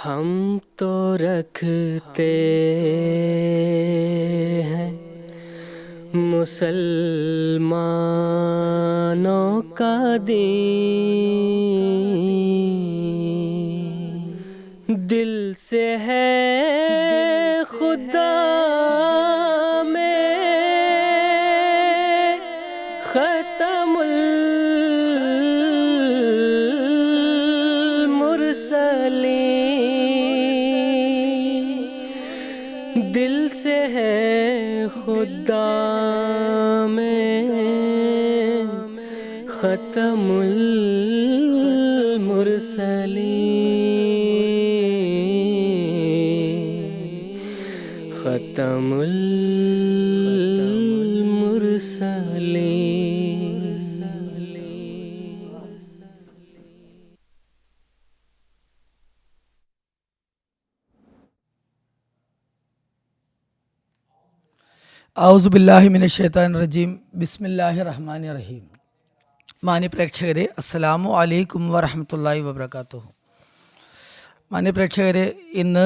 हम तो रखते हैं मुसलमानों का दीन, दिल से है खुदा में ख़त्मुल मुरसलीन, दिल से है खुदा में ख़त्मुल मुरसलीन, ख़त्मुल मुरसलीन। ഔസുബില്ലാഹി മിനശ്ശൈത്താനിർ റജീം. ബിസ്മില്ലാഹിർ റഹ്മാനിർ റഹീം. മാന്യ പ്രേക്ഷകരെ, അസ്സലാമു അലൈക്കും വറഹ്മത്തുള്ളാഹി വബറകാതുഹു. മാന്യ പ്രേക്ഷകരെ, ഇന്ന്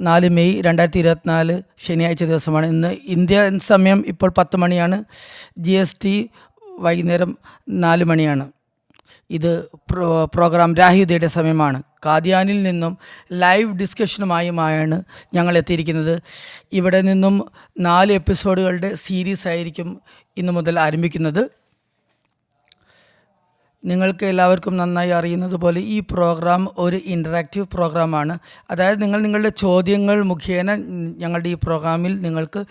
4 മെയ് 2024 ശനിയാഴ്ച ദിവസമാണ്. ഇന്ന് ഇന്ത്യൻ സമയം ഇപ്പോൾ 10 മണിയാണ്. GST വൈകുന്നേരം 4 മണിയാണ്. ഇത് പ്രോഗ്രാം രാഹിദയുടെ സമയമാണ്. കാദിയാനിൽ നിന്നും ലൈവ് ഡിസ്കഷനുമായുമാണ് ഞങ്ങൾ എത്തിയിരിക്കുന്നത്. ഇവിടെ നിന്നും 4 എപ്പിസോഡുകളുടെ സീരീസ് ആയിരിക്കും ഇന്നു മുതൽ ആരംഭിക്കുന്നത്. നിങ്ങൾക്ക് എല്ലാവർക്കും നന്നായി അറിയുന്നത് പോലെ ഈ പ്രോഗ്രാം ഒരു ഇൻ്ററാക്റ്റീവ് പ്രോഗ്രാമാണ്. അതായത് നിങ്ങളുടെ ചോദ്യങ്ങൾ മുഖേന ഞങ്ങളുടെ ഈ പ്രോഗ്രാമിൽ നിങ്ങൾക്ക്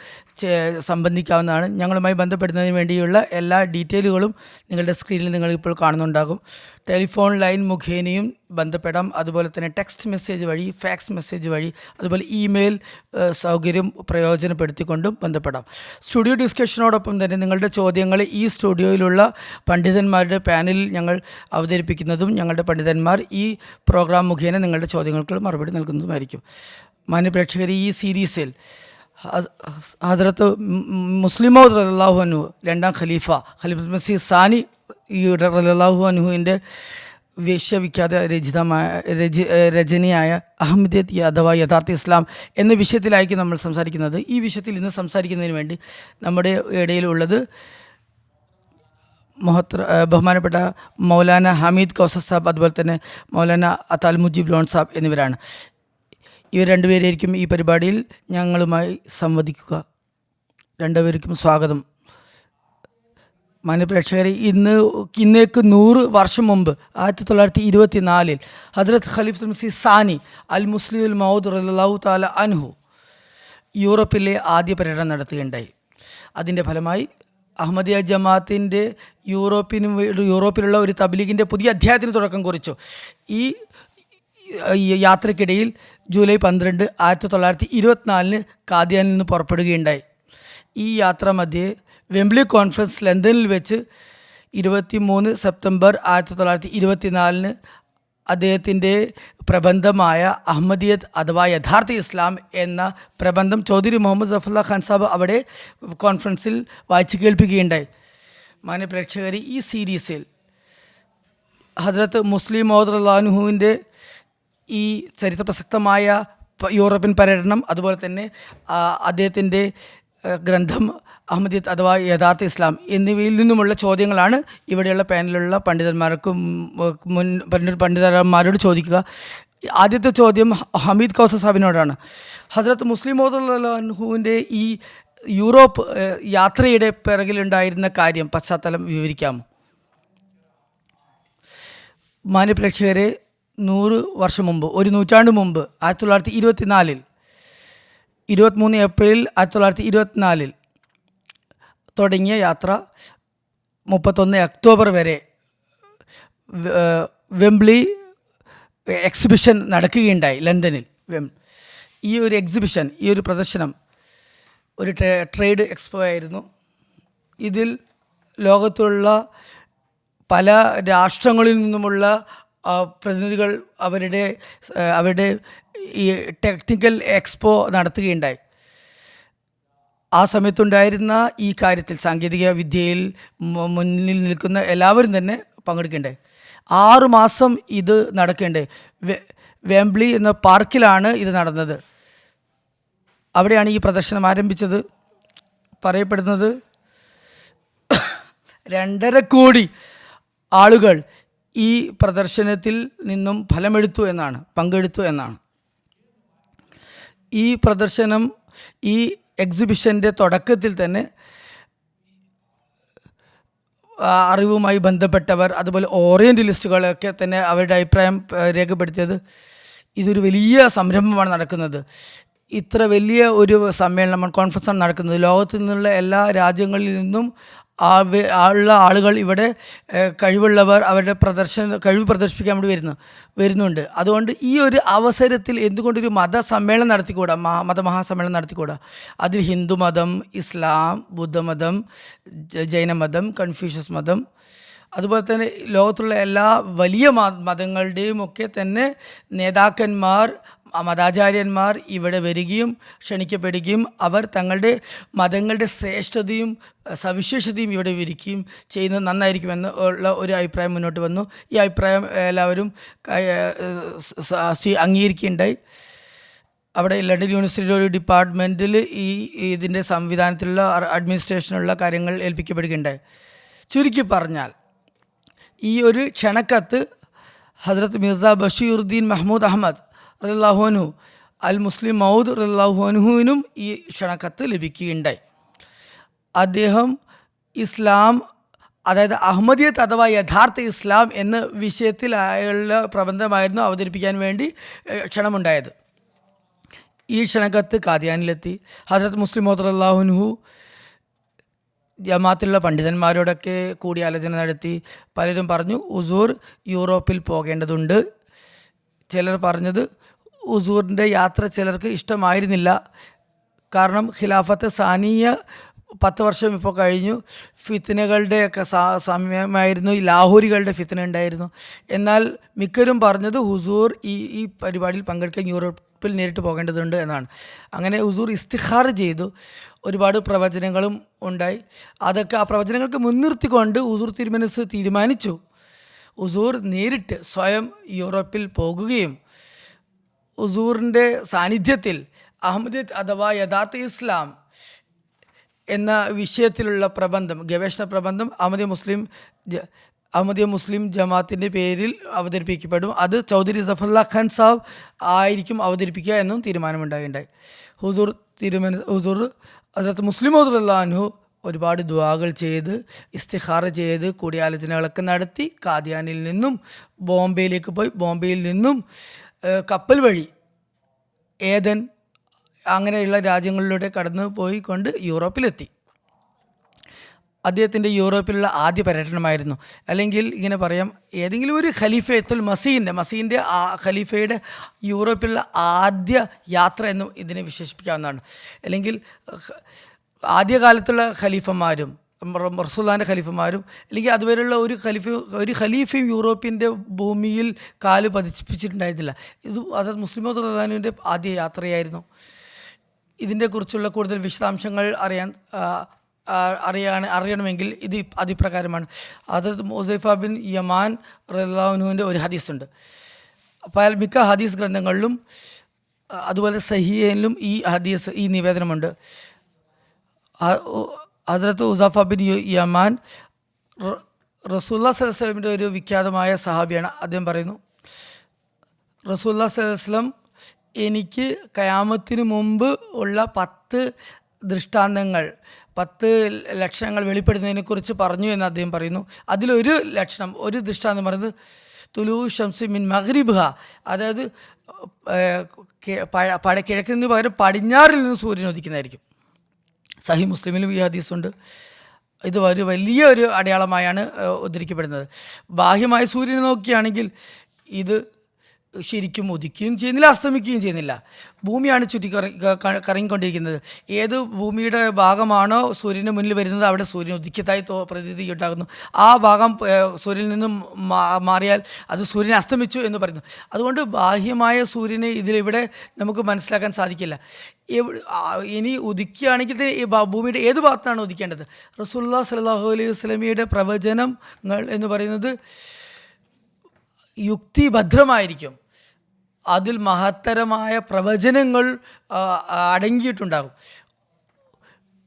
സംബന്ധിക്കാവുന്നതാണ്. ഞങ്ങളുമായി ബന്ധപ്പെടുന്നതിന് വേണ്ടിയുള്ള എല്ലാ ഡീറ്റെയിലുകളും നിങ്ങളുടെ സ്ക്രീനിൽ നിങ്ങളിപ്പോൾ കാണുന്നുണ്ടാകും. ടെലിഫോൺ ലൈൻ മുഖേനയും ബന്ധപ്പെടാം. അതുപോലെ തന്നെ ടെക്സ്റ്റ് മെസ്സേജ് വഴി, ഫാക്സ് മെസ്സേജ് വഴി, അതുപോലെ ഇമെയിൽ സൗകര്യം പ്രയോജനപ്പെടുത്തിക്കൊണ്ടും ബന്ധപ്പെടാം. സ്റ്റുഡിയോ ഡിസ്കഷനോടൊപ്പം തന്നെ നിങ്ങളുടെ ചോദ്യങ്ങൾ ഈ സ്റ്റുഡിയോയിലുള്ള പണ്ഡിതന്മാരുടെ പാനലിൽ ഞങ്ങൾ അവതരിപ്പിക്കുന്നതും ഞങ്ങളുടെ പണ്ഡിതന്മാർ ഈ പ്രോഗ്രാം മുഖേന നിങ്ങളുടെ ചോദ്യങ്ങൾക്ക് മറുപടി നൽകുന്നതുമായിരിക്കും. മാന്യപ്രേക്ഷകർ, ഈ സീരീസിൽ ഹദ്റത്ത് മുസ്ലിം മൗഊദ് റളിയല്ലാഹു അൻഹു, രണ്ടാം ഖലീഫത്തുൽ മസീഹ് സാനി റളിയല്ലാഹു അൻഹുവിൻ്റെ വിശ്വവിഖ്യാത രചനയായ അഹമ്മദിയത്ത് അഥവാ യഥാർത്ഥ ഇസ്ലാം എന്ന വിഷയത്തിലായിരിക്കും നമ്മൾ സംസാരിക്കുന്നത്. ഈ വിഷയത്തിൽ ഇന്ന് സംസാരിക്കുന്നതിന് വേണ്ടി നമ്മുടെ ഇടയിലുള്ളത് ബഹുമാനപ്പെട്ട മൗലാന ഹമീദ് കൗസർ സാബ്, അതുപോലെ തന്നെ മൗലാന അത്താൽ മുജീബ് ലോൺ സാബ് എന്നിവരാണ്. ഇവർ രണ്ടുപേരായിരിക്കും ഈ പരിപാടിയിൽ ഞങ്ങളുമായി സംവദിക്കുക. രണ്ടുപേർക്കും സ്വാഗതം. മാന്യപ്രേക്ഷകരെ, ഇന്നേക്ക് 100 വർഷം മുമ്പ് 1924 ഹദ്റത്ത് ഖലീഫത്തുൽ മസീഹ് സാനി അൽ മുസ്ലിമുൽ മൗഊദ് റളിയല്ലാഹു തആല അൻഹു യൂറോപ്പിലെ ആദ്യ പര്യടനം നടത്തുകയുണ്ടായി. അതിൻ്റെ ഫലമായി അഹമ്മദിയ ജമാഅത്തിൻ്റെ യൂറോപ്പിലുള്ള ഒരു തബ്ലീഗിൻ്റെ പുതിയ അധ്യായത്തിന് തുടക്കം കുറിച്ചു. ഈ യാത്രക്കിടയിൽ ജൂലൈ 12, 1924 കാദിയാനിൽ നിന്ന് പുറപ്പെടുകയുണ്ടായി. ഈ യാത്ര മധ്യേ വെംബ്ലി കോൺഫറൻസ് ലണ്ടനിൽ വെച്ച് 23 സെപ്റ്റംബർ 1924 അദ്ദേഹത്തിൻ്റെ പ്രബന്ധമായ അഹമ്മദിയത്ത് അഥവാ യഥാർത്ഥ ഇസ്ലാം എന്ന പ്രബന്ധം ചൗധരി മുഹമ്മദ് സഫറുല്ലാ ഖാൻ സാബ് അവിടെ കോൺഫറൻസിൽ വായിച്ചു കേൾപ്പിക്കുകയുണ്ടായി. മാന്യപ്രേക്ഷകർ, ഈ സീരീസിൽ ഹദ്റത്ത് മുസ്ലിം മൗഊദ് റളിയല്ലാഹു അൻഹുവിൻ്റെ ഈ ചരിത്രപ്രസക്തമായ യൂറോപ്യൻ പര്യടനം, അതുപോലെ തന്നെ അദ്ദേഹത്തിൻ്റെ ഗ്രന്ഥം അഹമ്മദിയത്ത് അഥവാ യഥാർത്ഥ ഇസ്ലാം എന്നിവയിൽ നിന്നുമുള്ള ചോദ്യങ്ങളാണ് ഇവിടെയുള്ള പാനലിലുള്ള പണ്ഡിതന്മാരോട് ചോദിക്കുക. ആദ്യത്തെ ചോദ്യം ഹമീദ് കൗസർ സാഹിബിനോടാണ്. ഹദ്റത്ത് മുസ്ലിം മൗഊദ് റളിയല്ലാഹു അൻഹുവിൻ്റെ ഈ യൂറോപ്പ് യാത്രയുടെ പിറകിലുണ്ടായിരുന്ന കാര്യം, പശ്ചാത്തലം വിവരിക്കാമോ? മാന്യപ്രേക്ഷകരെ, 100 വർഷം മുമ്പ്, ഒരു നൂറ്റാണ്ട് മുമ്പ് 1924 23 ഏപ്രിൽ 1924 തുടങ്ങിയ യാത്ര 31 ഒക്ടോബർ വരെ വെംബ്ലി എക്സിബിഷൻ നടക്കുകയുണ്ടായി ലണ്ടനിൽ. ഈ ഒരു എക്സിബിഷൻ, ഈ ഒരു പ്രദർശനം ഒരു ട്രേഡ് എക്സ്പോ ആയിരുന്നു. ഇതിൽ ലോകത്തുള്ള പല രാഷ്ട്രങ്ങളിൽ നിന്നുമുള്ള പ്രതിനിധികൾ അവരുടെ ഈ ടെക്നിക്കൽ എക്സ്പോ നടത്തുകയുണ്ടായി. ആ സമയത്തുണ്ടായിരുന്ന ഈ കാര്യത്തിൽ, സാങ്കേതിക വിദ്യയിൽ മുന്നിൽ നിൽക്കുന്ന എല്ലാവരും തന്നെ പങ്കെടുക്കേണ്ടത്. 6 മാസം ഇത് നടക്കേണ്ടത്. വെംബ്ലി എന്ന പാർക്കിലാണ് ഇത് നടന്നത്. അവിടെയാണ് ഈ പ്രദർശനം ആരംഭിച്ചത്. പറയപ്പെടുന്നത് 2.5 കോടി ആളുകൾ ഈ പ്രദർശനത്തിൽ നിന്നും ഫലമെടുത്തു എന്നാണ്, പങ്കെടുത്തു എന്നാണ്. ഈ പ്രദർശനം, ഈ എക്സിബിഷൻ്റെ തുടക്കത്തിൽ തന്നെ അറിവുമായി ബന്ധപ്പെട്ടവർ, അതുപോലെ ഓറിയൻ്റലിസ്റ്റുകളൊക്കെ തന്നെ അവരുടെ അഭിപ്രായം രേഖപ്പെടുത്തിയത് ഇതൊരു വലിയ സംരംഭമാണ് നടക്കുന്നത്. ഇത്ര വലിയ ഒരു സമ്മേളനം, കോൺഫറൻസാണ് നടക്കുന്നത്. ലോകത്തു നിന്നുള്ള എല്ലാ രാജ്യങ്ങളിൽ നിന്നും ഉള്ള ആളുകൾ ഇവിടെ കഴിവുള്ളവർ അവരുടെ കഴിവ് പ്രദർശിപ്പിക്കാൻ വേണ്ടി വരുന്നുണ്ട്. അതുകൊണ്ട് ഈ ഒരു അവസരത്തിൽ എന്തുകൊണ്ടൊരു മതസമ്മേളനം നടത്തിക്കൂടാ, മതമഹാസമ്മേളനം നടത്തിക്കൂടാ? അതിൽ ഹിന്ദുമതം, ഇസ്ലാം, ബുദ്ധമതം, ജൈനമതം, കൺഫ്യൂഷ്യസ് മതം, അതുപോലെ തന്നെ ലോകത്തുള്ള എല്ലാ വലിയ മതങ്ങളുടെയും ഒക്കെ തന്നെ നേതാക്കന്മാർ, മതാചാര്യന്മാർ ഇവിടെ വരികയും ക്ഷണിക്കപ്പെടുകയും അവർ തങ്ങളുടെ മതങ്ങളുടെ ശ്രേഷ്ഠതയും സവിശേഷതയും ഇവിടെ വിവരിക്കുകയും ചെയ്യുന്നത് നന്നായിരിക്കുമെന്ന് ഉള്ള ഒരു അഭിപ്രായം മുന്നോട്ട് വന്നു. ഈ അഭിപ്രായം എല്ലാവരും അംഗീകരിക്കുകയുണ്ടായി. അവിടെ ലണ്ടൻ യൂണിവേഴ്സിറ്റിയുടെ ഒരു ഡിപ്പാർട്ട്മെൻറ്റിൽ ഇതിൻ്റെ സംവിധാനത്തിലുള്ള അഡ്മിനിസ്ട്രേഷനുള്ള കാര്യങ്ങൾ ഏൽപ്പിക്കപ്പെടുകയുണ്ടായി. ചുരുക്കി പറഞ്ഞാൽ ഈ ഒരു ക്ഷണക്കത്ത് ഹസ്രത്ത് മിർസ ബഷീറുദ്ദീൻ മഹ്മൂദ് അഹമ്മദ് റളിയല്ലാഹു അൻഹു അൽ മുസ്ലിം മൗദ് റളിയല്ലാഹു അൻഹുവിനും ഈ ക്ഷണക്കത്ത് ലഭിക്കുകയുണ്ടായി. അദ്ദേഹം ഇസ്ലാം, അതായത് അഹമ്മദിയത്ത് അഥവാ യഥാർത്ഥ ഇസ്ലാം എന്ന വിഷയത്തിലുള്ള പ്രബന്ധമായിരുന്നു അവതരിപ്പിക്കാൻ വേണ്ടി ക്ഷണമുണ്ടായത്. ഈ ക്ഷണക്കത്ത് ഖാദിയാനിലെത്തി. ഹസ്രത്ത് മുസ്ലിം മൗദ് റളിയല്ലാഹു അൻഹു ജമാഅത്തിലുള്ള പണ്ഡിതന്മാരോടൊക്കെ കൂടിയാലോചന നടത്തി. പലരും പറഞ്ഞു ഹുസൂർ യൂറോപ്പിൽ പോകേണ്ടതുണ്ട്. ചിലർ പറഞ്ഞത് ഹുസൂറിൻ്റെ യാത്ര ചിലർക്ക് ഇഷ്ടമായിരുന്നില്ല. കാരണം ഖിലാഫത്ത് സാനിയ 10 വർഷം ഇപ്പോൾ കഴിഞ്ഞു. ഫിത്നകളുടെയൊക്കെ സമയമായിരുന്നു. ഈ ലാഹോരികളുടെ ഫിത്ന ഉണ്ടായിരുന്നു. എന്നാൽ മിക്കരും പറഞ്ഞത് ഹുസൂർ ഈ പരിപാടിയിൽ പങ്കെടുക്കാൻ യൂറോപ്പിൽ നേരിട്ട് പോകേണ്ടതുണ്ട് എന്നാണ്. അങ്ങനെ ഹുസൂർ ഇസ്തിഖാർ ചെയ്തു. ഒരുപാട് പ്രവചനങ്ങളും ഉണ്ടായി. അതൊക്കെ ആ പ്രവചനങ്ങൾക്ക് മുൻനിർത്തിക്കൊണ്ട് ഹുസൂർ തിരുമനസ് തീരുമാനിച്ചു ഹുസൂർ നേരിട്ട് സ്വയം യൂറോപ്പിൽ പോകുകയും ഹുസൂറിൻ്റെ സാന്നിധ്യത്തിൽ അഹമ്മദിയത്ത് അഥവാ യഥാർത്ഥ ഇസ്ലാം എന്ന വിഷയത്തിലുള്ള പ്രബന്ധം, ഗവേഷണ പ്രബന്ധം അഹമ്മദിയ മുസ്ലിം ജമാഅത്തിൻ്റെ പേരിൽ അവതരിപ്പിക്കപ്പെടും. അത് ചൗധരി സഫറുല്ലാ ഖാൻ സാബ് ആയിരിക്കും അവതരിപ്പിക്കുക എന്നും തീരുമാനമുണ്ടായി. ഹുസൂർ ഹസ്രത്ത് മുസ്ലിം മൗദ് റളിയല്ലാഹു അൻഹു ഒരുപാട് ദുആകൾ ചെയ്ത് ഇസ്തിഖാറ ചെയ്ത് കൂടിയാലോചനകളൊക്കെ നടത്തി ഖാദിയാനിൽ നിന്നും ബോംബെയിലേക്ക് പോയി. ബോംബെയിൽ നിന്നും കപ്പൽ വഴി ഏതൻ അങ്ങനെയുള്ള രാജ്യങ്ങളിലൂടെ കടന്നു പോയിക്കൊണ്ട് യൂറോപ്പിലെത്തി. അദ്ദേഹത്തിൻ്റെ യൂറോപ്പിലുള്ള ആദ്യ പര്യടനമായിരുന്നു. അല്ലെങ്കിൽ ഇങ്ങനെ പറയാം, ഏതെങ്കിലും ഒരു ഖലീഫത്തുൽ മസീൻ്റെ ഖലീഫയുടെ യൂറോപ്പിലുള്ള ആദ്യ ഖലീഫ എന്നും ഇതിനെ വിശേഷിപ്പിക്കാവുന്നതാണ്. അല്ലെങ്കിൽ ആദ്യകാലത്തുള്ള ഖലീഫന്മാരും റസൂലുള്ളാഹിൻ്റെ ഖലീഫന്മാരും അല്ലെങ്കിൽ അതുവരെയുള്ള ഒരു ഖലീഫയും യൂറോപ്പിൻ്റെ ഭൂമിയിൽ കാല് പതിപ്പിച്ചിട്ടുണ്ടായിരുന്നില്ല. ഇത് ഹസ്രത്ത് മുസ്ലിം മൗദ് റളിയല്ലാഹു അൻഹുവിൻ്റെ ആദ്യ യാത്രയായിരുന്നു. ഇതിനെക്കുറിച്ചുള്ള കൂടുതൽ വിശദാംശങ്ങൾ അറിയണമെങ്കിൽ ഇത് അതിപ്രകാരമാണ്. ഹദ്റത്ത് ഹുസൈഫ ബിൻ യമാൻ റളിയല്ലാഹു അൻഹുവിൻ്റെ ഒരു ഹദീസുണ്ട്. മിക്ക ഹദീസ് ഗ്രന്ഥങ്ങളിലും അതുപോലെ സഹീഹിലും ഈ നിവേദനമുണ്ട്. ഹദ്റത്ത് ഹുസൈഫ ബിൻ യമാൻ റസൂലുള്ളാഹി സ്വല്ലല്ലാഹു അലൈഹി വസല്ലമയുടെ ഒരു വിഖ്യാതമായ സഹാബിയാണ്. അദ്ദേഹം പറയുന്നു, റസൂലുള്ളാഹി സ്വല്ലല്ലാഹു അലൈഹി വസല്ലം എനിക്ക് ഖിയാമത്തിന് മുമ്പ് ഉള്ള 10 ദൃഷ്ടാന്തങ്ങൾ, 10 ലക്ഷണങ്ങൾ വെളിപ്പെടുന്നതിനെക്കുറിച്ച് പറഞ്ഞു എന്ന് അദ്ദേഹം പറയുന്നു. അതിലൊരു ലക്ഷണം, ഒരു ദൃഷ്ടാന്തം പറയുന്നത് തുലൂ ഷംസി മിൻ മഗ്രിബ്ഹ, അതായത് കിഴക്കിൽ നിന്ന് പകരം പടിഞ്ഞാറിൽ നിന്ന് സൂര്യൻ ഉദിക്കുന്നതായിരിക്കും. സഹീഹ് മുസ്ലിമിലും ഈ ഹദീസുണ്ട്. ഇത് ഒരു വലിയൊരു അടയാളമായാണ് ഉദ്ധരിക്കപ്പെടുന്നത്. ബാഹ്യമായ സൂര്യനെ നോക്കുകയാണെങ്കിൽ ഇത് ശരിക്കും ഉദിക്കുകയും ചെയ്യുന്നില്ല, അസ്തമിക്കുകയും ചെയ്യുന്നില്ല. ഭൂമിയാണ് ചുറ്റി കറങ്ങിക്കൊണ്ടിരിക്കുന്നത്. ഏത് ഭൂമിയുടെ ഭാഗമാണോ സൂര്യന് മുന്നിൽ വരുന്നത് അവിടെ സൂര്യൻ ഉദിക്കത്തായി പ്രതീതി ഉണ്ടാകുന്നു. ആ ഭാഗം സൂര്യനിൽ നിന്നും മാറിയാൽ അത് സൂര്യൻ അസ്തമിച്ചു എന്ന് പറയുന്നു. അതുകൊണ്ട് ബാഹ്യമായ സൂര്യനെ ഇതിലിവിടെ നമുക്ക് മനസ്സിലാക്കാൻ സാധിക്കില്ല. ഇനി ഉദിക്കുകയാണെങ്കിൽ ഭൂമിയുടെ ഏത് ഭാഗത്താണ് ഉദിക്കേണ്ടത്? റസൂലുള്ളാഹി സ്വല്ലല്ലാഹു അലൈഹി വസല്ലമയുടെ പ്രവചനങ്ങൾ എന്ന് പറയുന്നത് യുക്തിഭദ്രമായിരിക്കും. അതിൽ മഹത്തരമായ പ്രവചനങ്ങൾ അടങ്ങിയിട്ടുണ്ടാകും.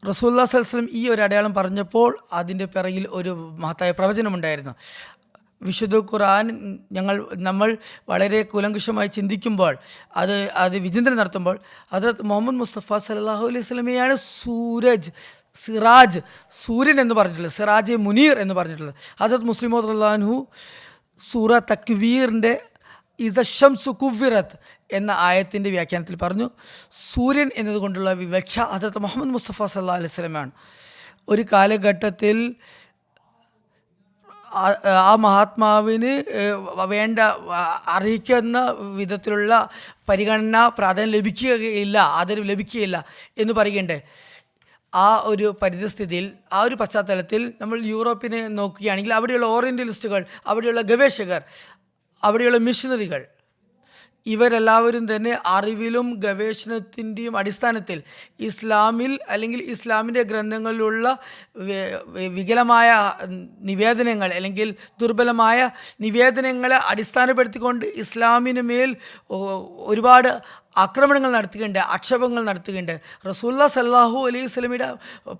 റസൂലുള്ളാഹി സ്വല്ലല്ലാഹു അലൈഹി വസല്ലം ഈ ഒരു അടയാളം പറഞ്ഞപ്പോൾ അതിൻ്റെ പിറകിൽ ഒരു മഹത്തായ പ്രവചനമുണ്ടായിരുന്നു. വിശുദ്ധ ഖുർആൻ നമ്മൾ വളരെ കൂലങ്കഷമായി ചിന്തിക്കുമ്പോൾ അത് വിചിന്തനം നടത്തുമ്പോൾ ഹദ്റത്ത് മുഹമ്മദ് മുസ്തഫ സല്ലല്ലാഹു അലൈഹി വസല്ലമയാണ് സിറാജ് സൂര്യൻ എന്ന് പറഞ്ഞിട്ടുള്ളത്, സിറാജ് മുനീർ എന്ന് പറഞ്ഞിട്ടുള്ളത്. ഹദ്റത്ത് മുസ്ലിം റളിയല്ലാഹു അൻഹു സൂറ തക്വീറിൻ്റെ ഇസ ഷംസു കുവ്വിറത്ത് എന്ന ആയത്തിൻ്റെ വ്യാഖ്യാനത്തിൽ പറഞ്ഞു, സൂര്യൻ എന്നതുകൊണ്ടുള്ള വിവക്ഷ ഹദ്റത്ത് മുഹമ്മദ് മുസ്തഫ സല്ലല്ലാഹു അലൈഹി വസല്ലമയാണ്. ഒരു കാലഘട്ടത്തിൽ ആ മഹാത്മാവിന് വേണ്ട അറിയിക്കുന്ന വിധത്തിലുള്ള പരിഗണന പ്രാധാന്യം ലഭിക്കുകയില്ല, ആദരവ് ലഭിക്കുകയില്ല എന്ന് പറയുകയുണ്ട്. ആ ഒരു പരിതസ്ഥിതിയിൽ, ആ ഒരു പശ്ചാത്തലത്തിൽ നമ്മൾ യൂറോപ്പിനെ നോക്കുകയാണെങ്കിൽ അവിടെയുള്ള ഓറിയൻ്റലിസ്റ്റുകൾ, അവിടെയുള്ള ഗവേഷകർ, അവിടെയുള്ള മിഷനറികൾ, ഇവരെല്ലാവരും തന്നെ അറിവിലും ഗവേഷണത്തിൻ്റെയും അടിസ്ഥാനത്തിൽ ഇസ്ലാമിൽ അല്ലെങ്കിൽ ഇസ്ലാമിൻ്റെ ഗ്രന്ഥങ്ങളിലുള്ള വികലമായ നിവേദനങ്ങൾ അല്ലെങ്കിൽ ദുർബലമായ നിവേദനങ്ങളെ അടിസ്ഥാനപ്പെടുത്തിക്കൊണ്ട് ഇസ്ലാമിന് മേൽ ഒരുപാട് ആക്രമണങ്ങൾ നടത്തുകയുണ്ട്, ആക്ഷേപങ്ങൾ നടത്തുകയുണ്ട്. റസൂലുള്ളാഹി സ്വല്ലല്ലാഹു അലൈഹി വസല്ലമയുടെ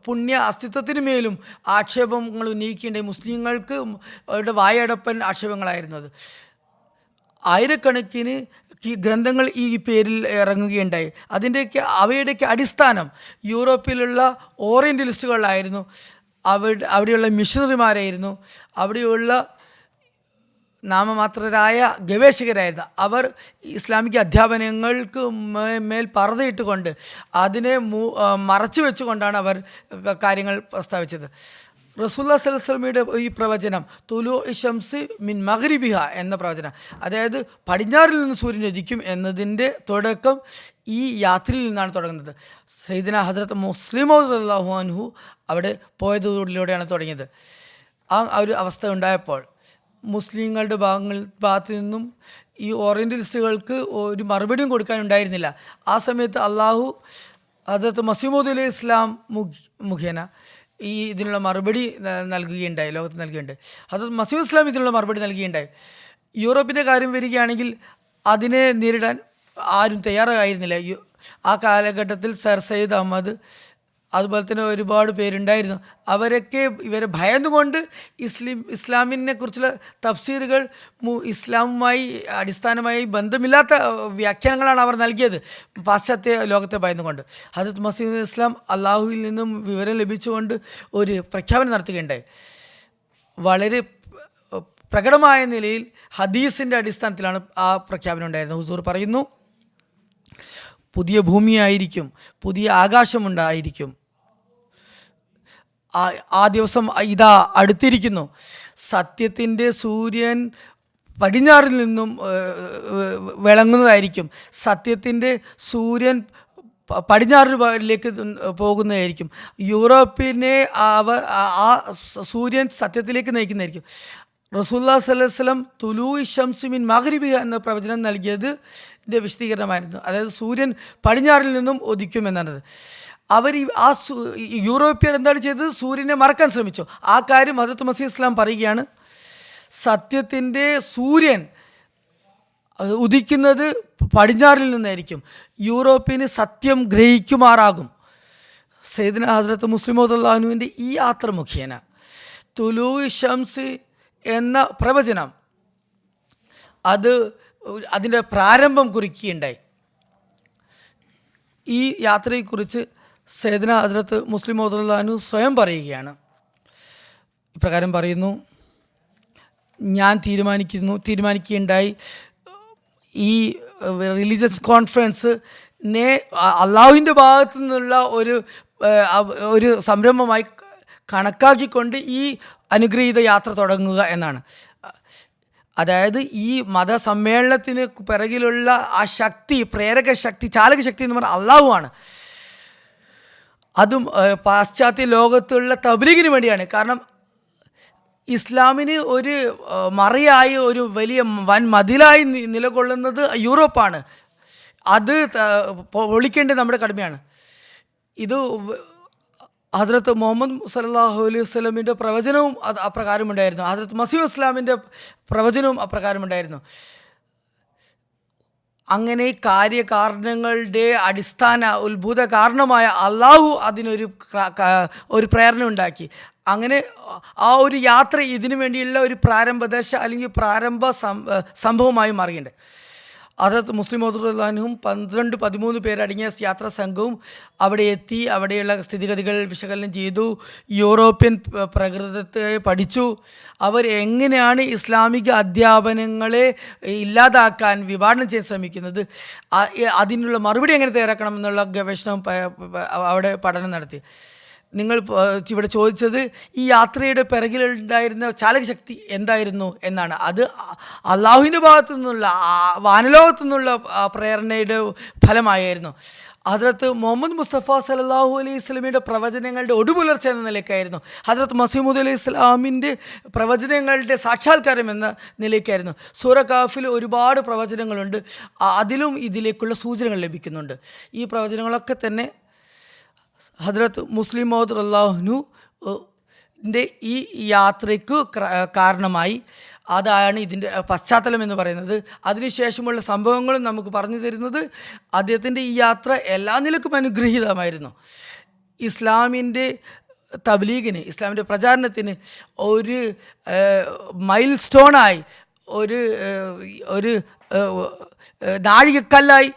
പുണ്യ അസ്തിത്വത്തിന് മേലും ആക്ഷേപങ്ങൾ ഉന്നയിക്കേണ്ട മുസ്ലിങ്ങൾക്ക് വായടപ്പൻ ആക്ഷേപങ്ങളായിരുന്നത്. ആയിരക്കണക്കിന് ഗ്രന്ഥങ്ങൾ ഈ പേരിൽ ഇറങ്ങുകയുണ്ടായി. അവയുടെയൊക്കെ അടിസ്ഥാനം യൂറോപ്പിലുള്ള ഓറിയൻ്റലിസ്റ്റുകളായിരുന്നു, അവിടെയുള്ള മിഷണറിമാരായിരുന്നു, അവിടെയുള്ള നാമമാത്രരായ ഗവേഷകരായിരുന്നു. അവർ ഇസ്ലാമിക അധ്യാപനങ്ങൾക്ക് മേൽ പർദ്ദയിട്ടുകൊണ്ട് അതിനെ മറച്ചു വെച്ചുകൊണ്ടാണ് അവർ കാര്യങ്ങൾ പ്രസ്താവിച്ചത്. റസൂലുള്ളാഹി സ്വല്ലല്ലാഹു അലൈഹി വസല്ലമയുടെ ഈ പ്രവചനം തുലൂ ശംസ് മിൻ മഗ്രിബിഹ എന്ന പ്രവചനം, അതായത് പടിഞ്ഞാറിൽ നിന്ന് സൂര്യൻ ഉദിക്കും എന്നതിൻ്റെ തുടക്കം ഈ യാത്രയിൽ നിന്നാണ് തുടങ്ങുന്നത്. സയ്യിദുനാ ഹദ്റത്ത് മുസ്ലിം മൗഊദ് റളിയല്ലാഹു അൻഹു അവിടെ പോയതിലൂടെയാണ് തുടങ്ങിയത്. ആ ഒരു അവസ്ഥ ഉണ്ടായപ്പോൾ മുസ്ലിങ്ങളുടെ ഭാഗത്തു നിന്നും ഈ ഓറിയൻ്റലിസ്റ്റുകൾക്ക് ഒരു മറുപടിയും കൊടുക്കാനുണ്ടായിരുന്നില്ല. ആ സമയത്ത് അള്ളാഹു ഹദ്റത്ത് മസീഹ് മൗഊദ് അലൈഹി ഇസ്ലാം മുഖേന ഇതിനുള്ള മറുപടി നൽകുകയുണ്ടായി, ലോകത്ത് നൽകുകയുണ്ടായി. ഹദ്റത്ത് മസീഹ് ഇസ്ലാം ഇതിനുള്ള മറുപടി നൽകുകയുണ്ടായി. യൂറോപ്പിൻ്റെ കാര്യം വരികയാണെങ്കിൽ അതിനെ നേരിടാൻ ആരും തയ്യാറായിരുന്നില്ല. ആ കാലഘട്ടത്തിൽ സർ സയ്യിദ് അഹമ്മദ്, അതുപോലെ തന്നെ ഒരുപാട് പേരുണ്ടായിരുന്നു. അവരൊക്കെ ഇവരെ ഭയന്നുകൊണ്ട് ഇസ്ലാമിനെ കുറിച്ചുള്ള തഫ്സീറുകൾ ഇസ്ലാമുമായി അടിസ്ഥാനമായി ബന്ധമില്ലാത്ത വ്യാഖ്യാനങ്ങളാണ് അവർ നൽകിയത്, പാശ്ചാത്യ ലോകത്തെ ഭയന്നുകൊണ്ട്. ഹദ്റത്ത് മസീഹ് ഇസ്ലാം അള്ളാഹുവിൽ നിന്നും വിവരം ലഭിച്ചുകൊണ്ട് ഒരു പ്രഖ്യാപനം നടത്തുകയുണ്ടായി. വളരെ പ്രകടമായ നിലയിൽ ഹദീസിൻ്റെ അടിസ്ഥാനത്തിലാണ് ആ പ്രഖ്യാപനം ഉണ്ടായിരുന്നത്. ഹുസൂർ പറയുന്നു, പുതിയ ഭൂമിയായിരിക്കും, പുതിയ ആകാശമുണ്ടായിരിക്കും, ആ ദിവസം ഇതാ അടുത്തിരിക്കുന്നു, സത്യത്തിൻ്റെ സൂര്യൻ പടിഞ്ഞാറിൽ നിന്നും വിളങ്ങുന്നതായിരിക്കും, സത്യത്തിൻ്റെ സൂര്യൻ പടിഞ്ഞാറിലേക്ക് പോകുന്നതായിരിക്കും, യൂറോപ്പിനെ ആ സൂര്യൻ സത്യത്തിലേക്ക് നയിക്കുന്നതായിരിക്കും. റസൂലുള്ളാഹി സ്വല്ലല്ലാഹു അലൈഹി വസല്ലം തുലൂ ശംസി മിൻ മഗ്രിബിഹ എന്ന പ്രവചനം നൽകിയതിൻ്റെ വിശദീകരണമായിരുന്നു. അതായത് സൂര്യൻ പടിഞ്ഞാറിൽ നിന്നും ഉദിക്കുമെന്നത്. അവർ യൂറോപ്യർ എന്താണ് ചെയ്തത്? സൂര്യനെ മറക്കാൻ ശ്രമിച്ചു. ആ കാര്യം ഹദ്റത്ത് മസീഹ് ഇസ്ലാം പറയുകയാണ്, സത്യത്തിൻ്റെ സൂര്യൻ ഉദിക്കുന്നത് പടിഞ്ഞാറിൽ നിന്നായിരിക്കും, യൂറോപ്പിന് സത്യം ഗ്രഹിക്കുമാറാകും. സയ്യിദുനാ ഹദ്റത്ത് മുസ്ലിം മൗഊദ് റളിയല്ലാഹു അൻഹുവിൻ്റെ ഈ യാത്ര മുഖേന തുലൂ ശംസ് എന്ന പ്രവചനം അതിൻ്റെ പ്രാരംഭം കുറിക്കുകയുണ്ടായി. ഈ യാത്രയെക്കുറിച്ച് സയ്യിദുനാ ഹദ്റത്ത് മുസ്ലിം മൗഊദ് റളിയല്ലാഹു അൻഹു സ്വയം പറയുകയാണ്. ഇപ്രകാരം പറയുന്നു, ഞാൻ തീരുമാനിക്കുകയുണ്ടായി, ഈ റിലീജിയസ് കോൺഫറൻസിനെ അള്ളാഹുവിൻ്റെ ഭാഗത്തു നിന്നുള്ള ഒരു സംരംഭമായി കണക്കാക്കിക്കൊണ്ട് ഈ അനുഗ്രഹീത യാത്ര തുടങ്ങുക എന്നാണ്. അതായത് ഈ മതസമ്മേളനത്തിന് പിറകിലുള്ള ആ ശക്തി, പ്രേരക ശക്തി, ചാലക ശക്തി എന്ന് പറഞ്ഞാൽ അള്ളാഹുവാണ്. അതും പാശ്ചാത്യ ലോകത്തുള്ള തബ്ലീഗിന് വേണ്ടിയാണ്. കാരണം ഇസ്ലാമിന് ഒരു മറയായി, ഒരു വലിയ വൻ മതിലായി നിലകൊള്ളുന്നത് യൂറോപ്പാണ്. അത് പൊളിക്കേണ്ടത് നമ്മുടെ കടമയാണ്. ഇത് ഹദ്റത്ത് മുഹമ്മദ് സല്ലല്ലാഹു അലൈഹി വസല്ലമിൻ്റെ പ്രവചനവും അപ്രകാരമുണ്ടായിരുന്നു. ഹദ്റത്ത് മസീഹ് ഇസ്ലാമിൻ്റെ പ്രവചനവും അപ്രകാരമുണ്ടായിരുന്നു. അങ്ങനെ കാര്യകാരണങ്ങളുടെ അടിസ്ഥാന ഉത്ഭൂത കാരണമായ അള്ളാഹു അതിനൊരു ഒരു പ്രേരണ ഉണ്ടാക്കി. അങ്ങനെ ആ ഒരു യാത്ര ഇതിനു വേണ്ടിയുള്ള ഒരു പ്രാരംഭദശ അല്ലെങ്കിൽ പ്രാരംഭ സംഭവമായി മാറിയിട്ടുണ്ട്. ഹദ്റത്ത് മുസ്ലിം മൗഊദ് റളിയല്ലാഹു അൻഹും 12-13 പേരടങ്ങിയ യാത്രാ സംഘവും അവിടെ എത്തി. അവിടെയുള്ള സ്ഥിതിഗതികൾ വിശകലനം ചെയ്തു. യൂറോപ്യൻ പ്രകൃതത്തെ പഠിച്ചു. അവർ എങ്ങനെയാണ് ഇസ്ലാമിക അധ്യാപനങ്ങളെ ഇല്ലാതാക്കാൻ വിഭാവനം ചെയ്യാൻ ശ്രമിക്കുന്നത്, അതിനുള്ള മറുപടി എങ്ങനെ തയ്യാറാക്കണം എന്നുള്ള ഗവേഷണം അവിടെ പഠനം നടത്തി. നിങ്ങൾ ഇവിടെ ചോദിച്ചത് ഈ യാത്രയുടെ പിറകിലുണ്ടായിരുന്ന ചാലകശക്തി എന്തായിരുന്നു എന്നാണ്. അത് അള്ളാഹുവിൻ്റെ ഭാഗത്തു നിന്നുള്ള വാനലോകത്തു നിന്നുള്ള പ്രേരണയുടെ ഫലമായിരുന്നു. ഹദ്റത്ത് മുഹമ്മദ് മുസ്തഫ സല്ലല്ലാഹു അലൈഹി വസല്ലമയുടെ പ്രവചനങ്ങളുടെ ഒടുപുലർച്ച എന്ന നിലയ്ക്കായിരുന്നു. ഹദ്റത്ത് മസീഹ് മൗഊദ് അലൈഹി ഇസ്ലാമിൻ്റെ പ്രവചനങ്ങളുടെ സാക്ഷാത്കാരം എന്ന നിലയ്ക്കായിരുന്നു. സൂറ കാഫിൽ ഒരുപാട് പ്രവചനങ്ങളുണ്ട്. അതിലും ഇതിലേക്കുള്ള സൂചനകൾ ലഭിക്കുന്നുണ്ട്. ഈ പ്രവചനങ്ങളൊക്കെ തന്നെ ഹദ്റത്ത് മുസ്ലിം മൗഊദ് റളിയല്ലാഹു അൻഹുവിൻ്റെ ഈ യാത്രയ്ക്ക് കാരണമായി. അതാണ് ഇതിൻ്റെ പശ്ചാത്തലം എന്ന് പറയുന്നത്. അതിനുശേഷമുള്ള സംഭവങ്ങളും നമുക്ക് പറഞ്ഞു തരുന്നത് അദ്ദേഹത്തിൻ്റെ ഈ യാത്ര എല്ലാ നിലക്കും അനുഗ്രഹീതമായിരുന്നു. ഇസ്ലാമിൻ്റെ തബ്ലീഗിന്, ഇസ്ലാമിൻ്റെ പ്രചാരണത്തിന് ഒരു മൈൽ സ്റ്റോണായി, ഒരു നാഴികക്കല്ലായി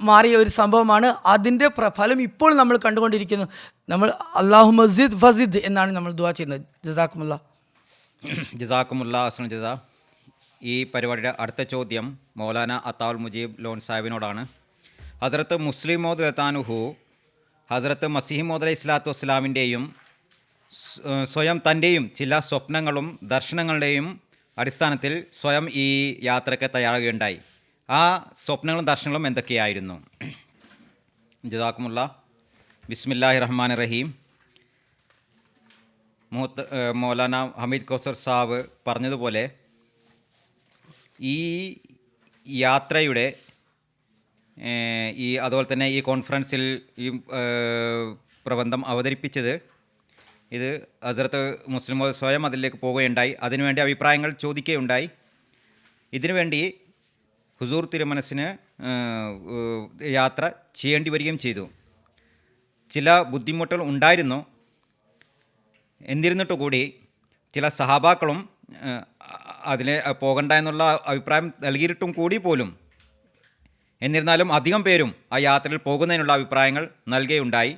മാറിയ ഒരു സംഭവമാണ്. അതിൻ്റെ ഫലം ഇപ്പോൾ നമ്മൾ കണ്ടുകൊണ്ടിരിക്കുന്നു. നമ്മൾ അല്ലാഹു മസ്ജിദ് ഫസിദ് എന്നാണ് നമ്മൾ ദുആ ചെയ്യുന്നത്. ജസാക്കുമുല്ലാ അസ്സൻ ജസാ. ഈ പരിപാടിയുടെ അടുത്ത ചോദ്യം മൗലാന അത്താഉൽ മുജീബ് ലോൺ സാഹിബിനോടാണ്. ഹദ്റത്ത് മുസ്ലിം മൗഊദ് റളിയല്ലാഹു ഹദ്റത്ത് മസീഹ് മൗഊദ് അലൈഹി സ്വലാത്തു വസ്സലാമിൻ്റെയും സ്വയം തൻ്റെയും ചില സ്വപ്നങ്ങളും ദർശനങ്ങളുടെയും അടിസ്ഥാനത്തിൽ സ്വയം ഈ യാത്രയ്ക്ക് തയ്യാറാകുകയുണ്ടായി. ആ സ്വപ്നങ്ങളും ദർശനങ്ങളും എന്തൊക്കെയായിരുന്നു? ജസാക്കുമുല്ലാ. ബിസ്മില്ലാഹിർ റഹ്മാനിർ റഹീം. മൗലാന ഹമീദ് കൗസർ സാബ് പറഞ്ഞതുപോലെ ഈ യാത്രയുടെ അതുപോലെ തന്നെ ഈ കോൺഫറൻസിൽ ഈ പ്രബന്ധം അവതരിപ്പിച്ചത് ഇത് ഹസ്രത്ത് മുസ്ലിം മൗഊദ് സ്വയം അതിലേക്ക് പോവുകയുണ്ടായി. അതിനുവേണ്ടി അഭിപ്രായങ്ങൾ ചോദിക്കുകയുണ്ടായി. ഇതിനുവേണ്ടി ഹുസൂർ തിരുമനസ്സിന് യാത്ര ചെയ്യേണ്ടി വരികയും ചെയ്തു. ചില ബുദ്ധിമുട്ടുകൾ ഉണ്ടായിരുന്നു. എന്നിരുന്നിട്ട് കൂടി ചില സഹാബാക്കളും അതിന് പോകണ്ട എന്നുള്ള അഭിപ്രായം നൽകിയിട്ടും കൂടി പോലും എന്നിരുന്നാലും അധികം പേരും ആ യാത്രയിൽ പോകുന്നതിനുള്ള അഭിപ്രായങ്ങൾ നൽകുകയുണ്ടായി.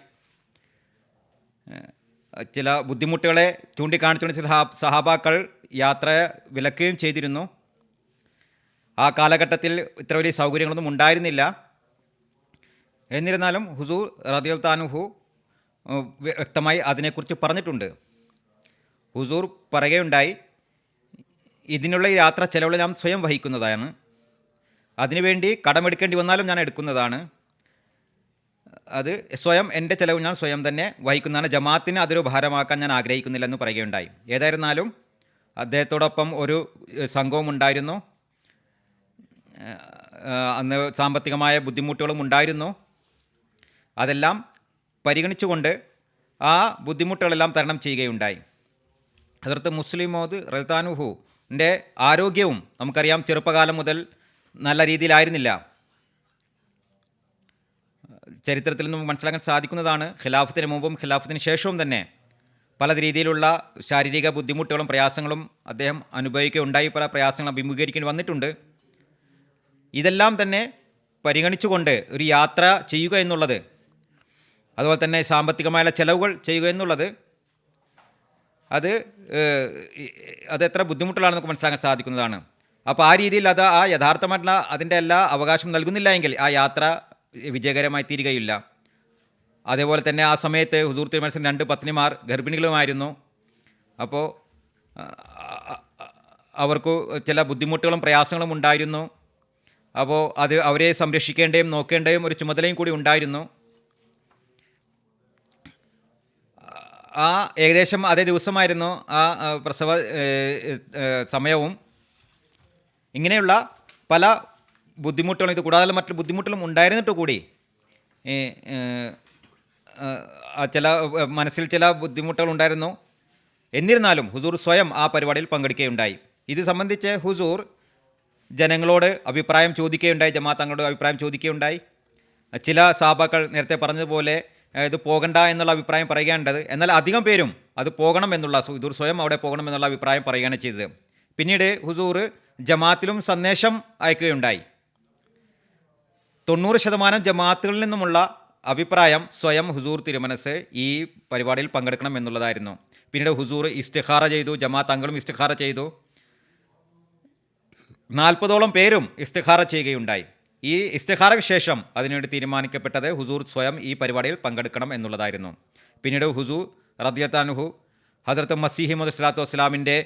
ചില ബുദ്ധിമുട്ടുകളെ ചൂണ്ടിക്കാണിച്ചുകൊണ്ട് ചില സഹാബാക്കൾ യാത്ര വിലക്കുകയും ചെയ്തിരുന്നു. ആ കാലഘട്ടത്തിൽ ഇത്ര വലിയ സൗകര്യങ്ങളൊന്നും ഉണ്ടായിരുന്നില്ല. എന്നിരുന്നാലും ഹുസൂർ റളിയല്ലാഹു അൻഹു വ്യക്തമായി അതിനെക്കുറിച്ച് പറഞ്ഞിട്ടുണ്ട്. ഹുസൂർ പറയുകയുണ്ടായി, ഇതിനുള്ള യാത്ര ചെലവുകൾ ഞാൻ സ്വയം വഹിക്കുന്നതാണ്. അതിനുവേണ്ടി കടമെടുക്കേണ്ടി വന്നാലും ഞാൻ എടുക്കുന്നതാണ്. അത് സ്വയം എൻ്റെ ചെലവ് ഞാൻ സ്വയം തന്നെ വഹിക്കുന്നതാണ്. ജമാഅത്തിന് അതൊരു ഭാരമാക്കാൻ ഞാൻ ആഗ്രഹിക്കുന്നില്ല എന്ന് പറയുകയുണ്ടായി. ഏതായിരുന്നാലും അദ്ദേഹത്തോടൊപ്പം ഒരു സംഘവും ഉണ്ടായിരുന്നു. അന്ന് സാമ്പത്തികമായ ബുദ്ധിമുട്ടുകളും ഉണ്ടായിരുന്നു. അതെല്ലാം പരിഗണിച്ചുകൊണ്ട് ആ ബുദ്ധിമുട്ടുകളെല്ലാം തരണം ചെയ്യുകയുണ്ടായി. ഹദ്റത്ത് മുസ്ലിം മൗഊദ് റളിയല്ലാഹു അൻഹുവിൻ്റെ ആരോഗ്യവും നമുക്കറിയാം ചെറുപ്പകാലം മുതൽ നല്ല രീതിയിലായിരുന്നില്ല. ചരിത്രത്തിൽ നിന്നും മനസ്സിലാക്കാൻ സാധിക്കുന്നതാണ്. ഖിലാഫത്തിന് മുമ്പും ഖിലാഫത്തിന് ശേഷവും തന്നെ പല രീതിയിലുള്ള ശാരീരിക ബുദ്ധിമുട്ടുകളും പ്രയാസങ്ങളും അദ്ദേഹം അനുഭവിക്കുകയുണ്ടായി. പല പ്രയാസങ്ങളും അഭിമുഖീകരിക്കേണ്ടി വന്നിട്ടുണ്ട്. ഇതെല്ലാം തന്നെ പരിഗണിച്ചുകൊണ്ട് ഒരു യാത്ര ചെയ്യുക എന്നുള്ളത്, അതുപോലെ തന്നെ സാമ്പത്തികമായ ചിലവുകൾ ചെയ്യുക എന്നുള്ളത് അത് എത്ര ബുദ്ധിമുട്ടുകളാണെന്ന് നമുക്ക് മനസ്സിലാക്കാൻ സാധിക്കുന്നതാണ്. അപ്പോൾ ആ രീതിയിൽ അത് ആ യഥാർത്ഥമായിട്ടുള്ള അതിൻ്റെ എല്ലാ അവകാശം നൽകുന്നില്ല എങ്കിൽ ആ യാത്ര വിജയകരമായി തീരുകയില്ല. അതേപോലെ തന്നെ ആ സമയത്ത് ഹുസൂർ തിരുമനസ്സിന് 2 പത്നിമാർ ഗർഭിണികളുമായിരുന്നു. അപ്പോൾ അവർക്ക് ചില ബുദ്ധിമുട്ടുകളും പ്രയാസങ്ങളും ഉണ്ടായിരുന്നു. അപ്പോൾ അത് അവരെ സംരക്ഷിക്കേണ്ടതും നോക്കേണ്ടതും ഒരു ചുമതലയും കൂടി ഉണ്ടായിരുന്നു. ആ ഏകദേശം അതേ ദിവസമായിരുന്നു ആ പ്രസവ സമയവും. ഇങ്ങനെയുള്ള പല ബുദ്ധിമുട്ടുകളും, ഇത് കൂടാതെ മറ്റു ബുദ്ധിമുട്ടുകളും ഉണ്ടായിരുന്നിട്ട് കൂടി ചില മനസ്സിൽ ചില ബുദ്ധിമുട്ടുകൾ ഉണ്ടായിരുന്നു. എന്നിരുന്നാലും ഹുസൂർ സ്വയം ആ പരിപാടിയിൽ പങ്കെടുക്കുകയുണ്ടായി. ഇത് സംബന്ധിച്ച് ഹുസൂർ ജനങ്ങളോട് അഭിപ്രായം ചോദിക്കുകയുണ്ടായി, ജമാഅത്ത് തങ്ങളോട് അഭിപ്രായം ചോദിക്കുകയുണ്ടായി. ചില സഹാബാക്കൾ നേരത്തെ പറഞ്ഞതുപോലെ ഇത് പോകണ്ട എന്നുള്ള അഭിപ്രായം പറയുകയാണ്ടത്. എന്നാൽ അധികം പേരും അത് പോകണം എന്നുള്ള, ഹുസൂർ സ്വയം അവിടെ പോകണം എന്നുള്ള അഭിപ്രായം പറയുകയാണ് ചെയ്തത്. പിന്നീട് ഹുസൂർ ജമാഅത്തിലും സന്ദേശം അയക്കുകയുണ്ടായി. 90% ജമാഅത്തുകളിൽ നിന്നുമുള്ള അഭിപ്രായം സ്വയം ഹുസൂർ തിരുമനസ് ഈ പരിപാടിയിൽ പങ്കെടുക്കണം എന്നുള്ളതായിരുന്നു. പിന്നീട് ഹുസൂർ ഇസ്തിഖാറ ചെയ്തു, ജമാഅത്ത് അംഗങ്ങളും ഇസ്തിഖാറ ചെയ്തു. 40ഓളം പേരും ഇസ്തിഖാറ ചെയ്യുകയുണ്ടായി. ഈ ഇസ്തിഖാറയ്ക്ക് ശേഷം അതിനുവേണ്ടി തീരുമാനിക്കപ്പെട്ടത് ഹുസൂർ സ്വയം ഈ പരിപാടിയിൽ പങ്കെടുക്കണം എന്നുള്ളതായിരുന്നു. പിന്നീട് ഹുസൂർ റളിയല്ലാഹു അൻഹു ഹദ്റത്ത് മസീഹ് മൗഊദ് സ്വല്ലല്ലാഹു അലൈഹി വസല്ലമിൻ്റെ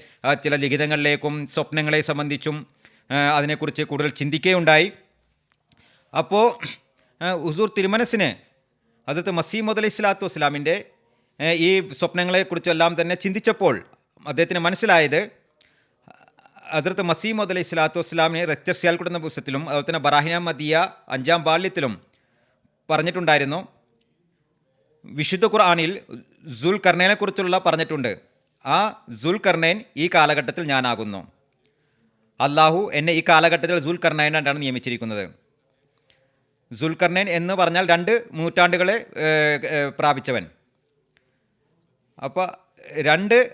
ചില ലിഖിതങ്ങളിലേക്കും സ്വപ്നങ്ങളെ സംബന്ധിച്ചും അതിനെക്കുറിച്ച് കൂടുതൽ ചിന്തിക്കുകയുണ്ടായി. അപ്പോൾ ഹുസൂർ തിരുമനസിന് ഹദ്റത്ത് മസീഹ് മൗഊദ് അലൈഹി സ്വലാത്തു വസ്സലാമിൻ്റെ ഈ സ്വപ്നങ്ങളെക്കുറിച്ചെല്ലാം തന്നെ ചിന്തിച്ചപ്പോൾ അദ്ദേഹത്തിന് മനസ്സിലായത് ഹദ്റത്ത് മസീഹ് മൗഊദ് അലൈഹി സ്വലാത്തു വസ്സലാമിനെ റക്ചർ സിയാൽക്കുട്ട് എന്ന പുസ്തകത്തിലും അതുപോലെ തന്നെ ബറാഹിന മദിയ 5-ാം വാള്യത്തിലും പറഞ്ഞിട്ടുണ്ടായിരുന്നു. വിശുദ്ധ ഖുർആനിൽ സുൽ കർണൈനെക്കുറിച്ചുള്ള പറഞ്ഞിട്ടുണ്ട്. ആ സുൽ കർണൈൻ ഈ കാലഘട്ടത്തിൽ ഞാനാകുന്നു. അള്ളാഹു എന്നെ ഈ കാലഘട്ടത്തിൽ സുൽ കർണൈനായിട്ടാണ് നിയമിച്ചിരിക്കുന്നത്. സുൽഖർനൈൻ എന്ന് പറഞ്ഞാൽ 2 നൂറ്റാണ്ടുകളെ പ്രാപിച്ചവൻ. അപ്പോൾ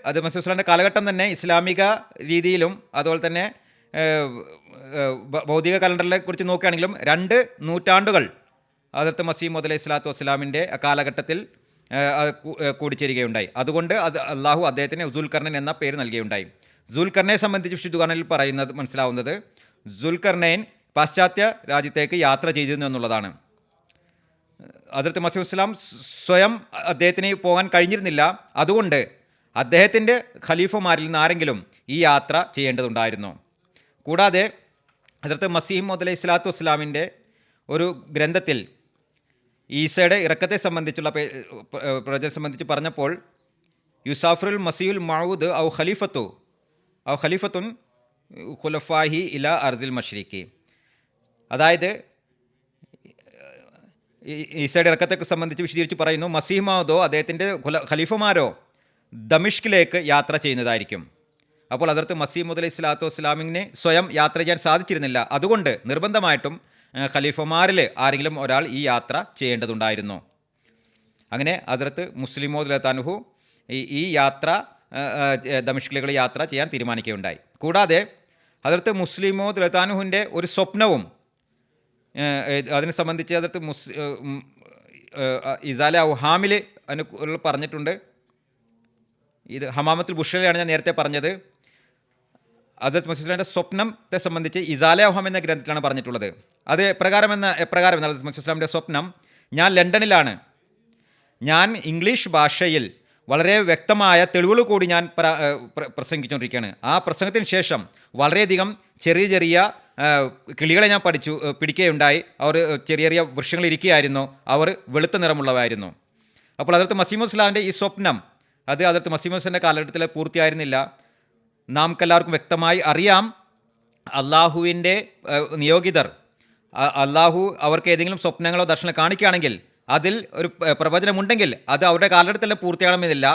അത് മസൂസ്ലാൻ്റെ കാലഘട്ടം തന്നെ ഇസ്ലാമിക രീതിയിലും അതുപോലെ തന്നെ ഭൗതിക കലണ്ടറിനെ കുറിച്ച് നോക്കുകയാണെങ്കിലും 2 നൂറ്റാണ്ടുകൾ ഹദ്റത്ത് മസീഹ് മൗഊദ് അലൈഹി സ്വലാത്തു വസ്സലാമിൻ്റെ കാലഘട്ടത്തിൽ കൂടിച്ചേരുകയുണ്ടായി. അതുകൊണ്ട് അള്ളാഹു അദ്ദേഹത്തിന് സുൽഖർനൈൻ എന്ന പേര് നൽകുകയുണ്ടായി. സുൽഖർനൈനെ സംബന്ധിച്ച് വിശുദ്ധ ഖുർആനിൽ പറയുന്നത് മനസ്സിലാവുന്നത് സുൽഖർനൈൻ പാശ്ചാത്യ രാജ്യത്തേക്ക് യാത്ര ചെയ്തിരുന്നു എന്നുള്ളതാണ്. ഹദ്റത്ത് മസീഹ് ഇസ്ലാം സ്വയം അദ്ദേഹത്തിന് പോകാൻ കഴിഞ്ഞിരുന്നില്ല. അതുകൊണ്ട് അദ്ദേഹത്തിൻ്റെ ഖലീഫമാരിൽ നിന്ന് ആരെങ്കിലും ഈ യാത്ര ചെയ്യേണ്ടതുണ്ടായിരുന്നു. കൂടാതെ ഹദ്റത്ത് മസീഹ് മൗഊദ് അലൈഹി സ്വലാത്തു വസ്സലാമിൻ്റെ ഒരു ഗ്രന്ഥത്തിൽ ഈസയുടെ ഇറക്കത്തെ സംബന്ധിച്ചുള്ള പ്രവചനം സംബന്ധിച്ച് പറഞ്ഞപ്പോൾ യുസാഫിറുൽ മസീഹുൽ മഊദ് ഔ ഖലീഫത്തുൻ ഖുലഫാഹി ഇല അർസിൽ മഷ്രിഖി, അതായത് ഈസയുടെ ഇറക്കത്തെ സംബന്ധിച്ച് വിശദീകരിച്ച് പറയുന്നു, മസീഹ് മൗഊദോ അദ്ദേഹത്തിൻ്റെ ഖലീഫമാരോ ദമിഷ്കിലേക്ക് യാത്ര ചെയ്യുന്നതായിരിക്കും. അപ്പോൾ ഹദ്റത്ത് മസീഹ് മൗഊദ് അലൈഹി സ്വലാത്തു വസ്സലാമിന് സ്വയം യാത്ര ചെയ്യാൻ സാധിച്ചിരുന്നില്ല. അതുകൊണ്ട് നിർബന്ധമായിട്ടും ഖലീഫമാരിൽ ആരെങ്കിലും ഒരാൾ ഈ യാത്ര ചെയ്യേണ്ടതുണ്ടായിരുന്നു. അങ്ങനെ ഹദ്റത്ത് മുസ്ലിം മൗഊദ് റളിയല്ലാഹു അൻഹു ഈ യാത്ര ദമിഷ്കിലേക്ക് യാത്ര ചെയ്യാൻ തീരുമാനിക്കുകയുണ്ടായി. കൂടാതെ ഹദ്റത്ത് മുസ്ലിം മൗഊദ് റളിയല്ലാഹു അൻഹുവിൻ്റെ ഒരു സ്വപ്നവും അതിനെ സംബന്ധിച്ച് ഹദ്റത്ത് ഇസാല ഔഹാമിൽ അതിന് പറഞ്ഞിട്ടുണ്ട്. ഇത് ഹമാമത്തുൽ ബുഷ്റയിലാണ് ഞാൻ നേരത്തെ പറഞ്ഞത്. ഹദ്റത്ത് മുസ്ലിമിൻ്റെ സ്വപ്നത്തെ സംബന്ധിച്ച് ഇസാല ഔഹാം എന്ന ഗ്രന്ഥത്തിലാണ് പറഞ്ഞിട്ടുള്ളത്. അത് എപ്രകാരം ഹദ്റത്ത് മുസ്ലിമിൻ്റെ സ്വപ്നം, ഞാൻ ലണ്ടനിലാണ്, ഞാൻ ഇംഗ്ലീഷ് ഭാഷയിൽ വളരെ വ്യക്തമായ തെളിവുകൾ കൂടി ഞാൻ പ്രസംഗിച്ചുകൊണ്ടിരിക്കുകയാണ്. ആ പ്രസംഗത്തിന് ശേഷം വളരെയധികം ചെറിയ ചെറിയ കിളികളെ ഞാൻ പിടിക്കുകയുണ്ടായി. അവർ ചെറിയ ചെറിയ വൃക്ഷങ്ങളിരിക്കുകയായിരുന്നു. അവർ വെളുത്ത നിറമുള്ളവരായിരുന്നു. അപ്പോൾ ഹദ്റത്ത് മസീഹ് മൗഊദ് ഇസ്ലാമിൻ്റെ ഈ സ്വപ്നം അത് ഹദ്റത്ത് മസീഹ് മൗഊദ് ഇസ്ലാമിൻ്റെ കാലഘട്ടത്തിൽ പൂർത്തിയായിരുന്നില്ല. നമുക്കെല്ലാവർക്കും വ്യക്തമായി അറിയാം, അള്ളാഹുവിൻ്റെ നിയോഗിതർ അള്ളാഹു അവർക്ക് ഏതെങ്കിലും സ്വപ്നങ്ങളോ ദർശനം കാണിക്കുകയാണെങ്കിൽ അതിൽ ഒരു പ്രവചനമുണ്ടെങ്കിൽ അത് അവരുടെ കാലഘട്ടത്തിൽ പൂർത്തിയാകണമെന്നില്ല.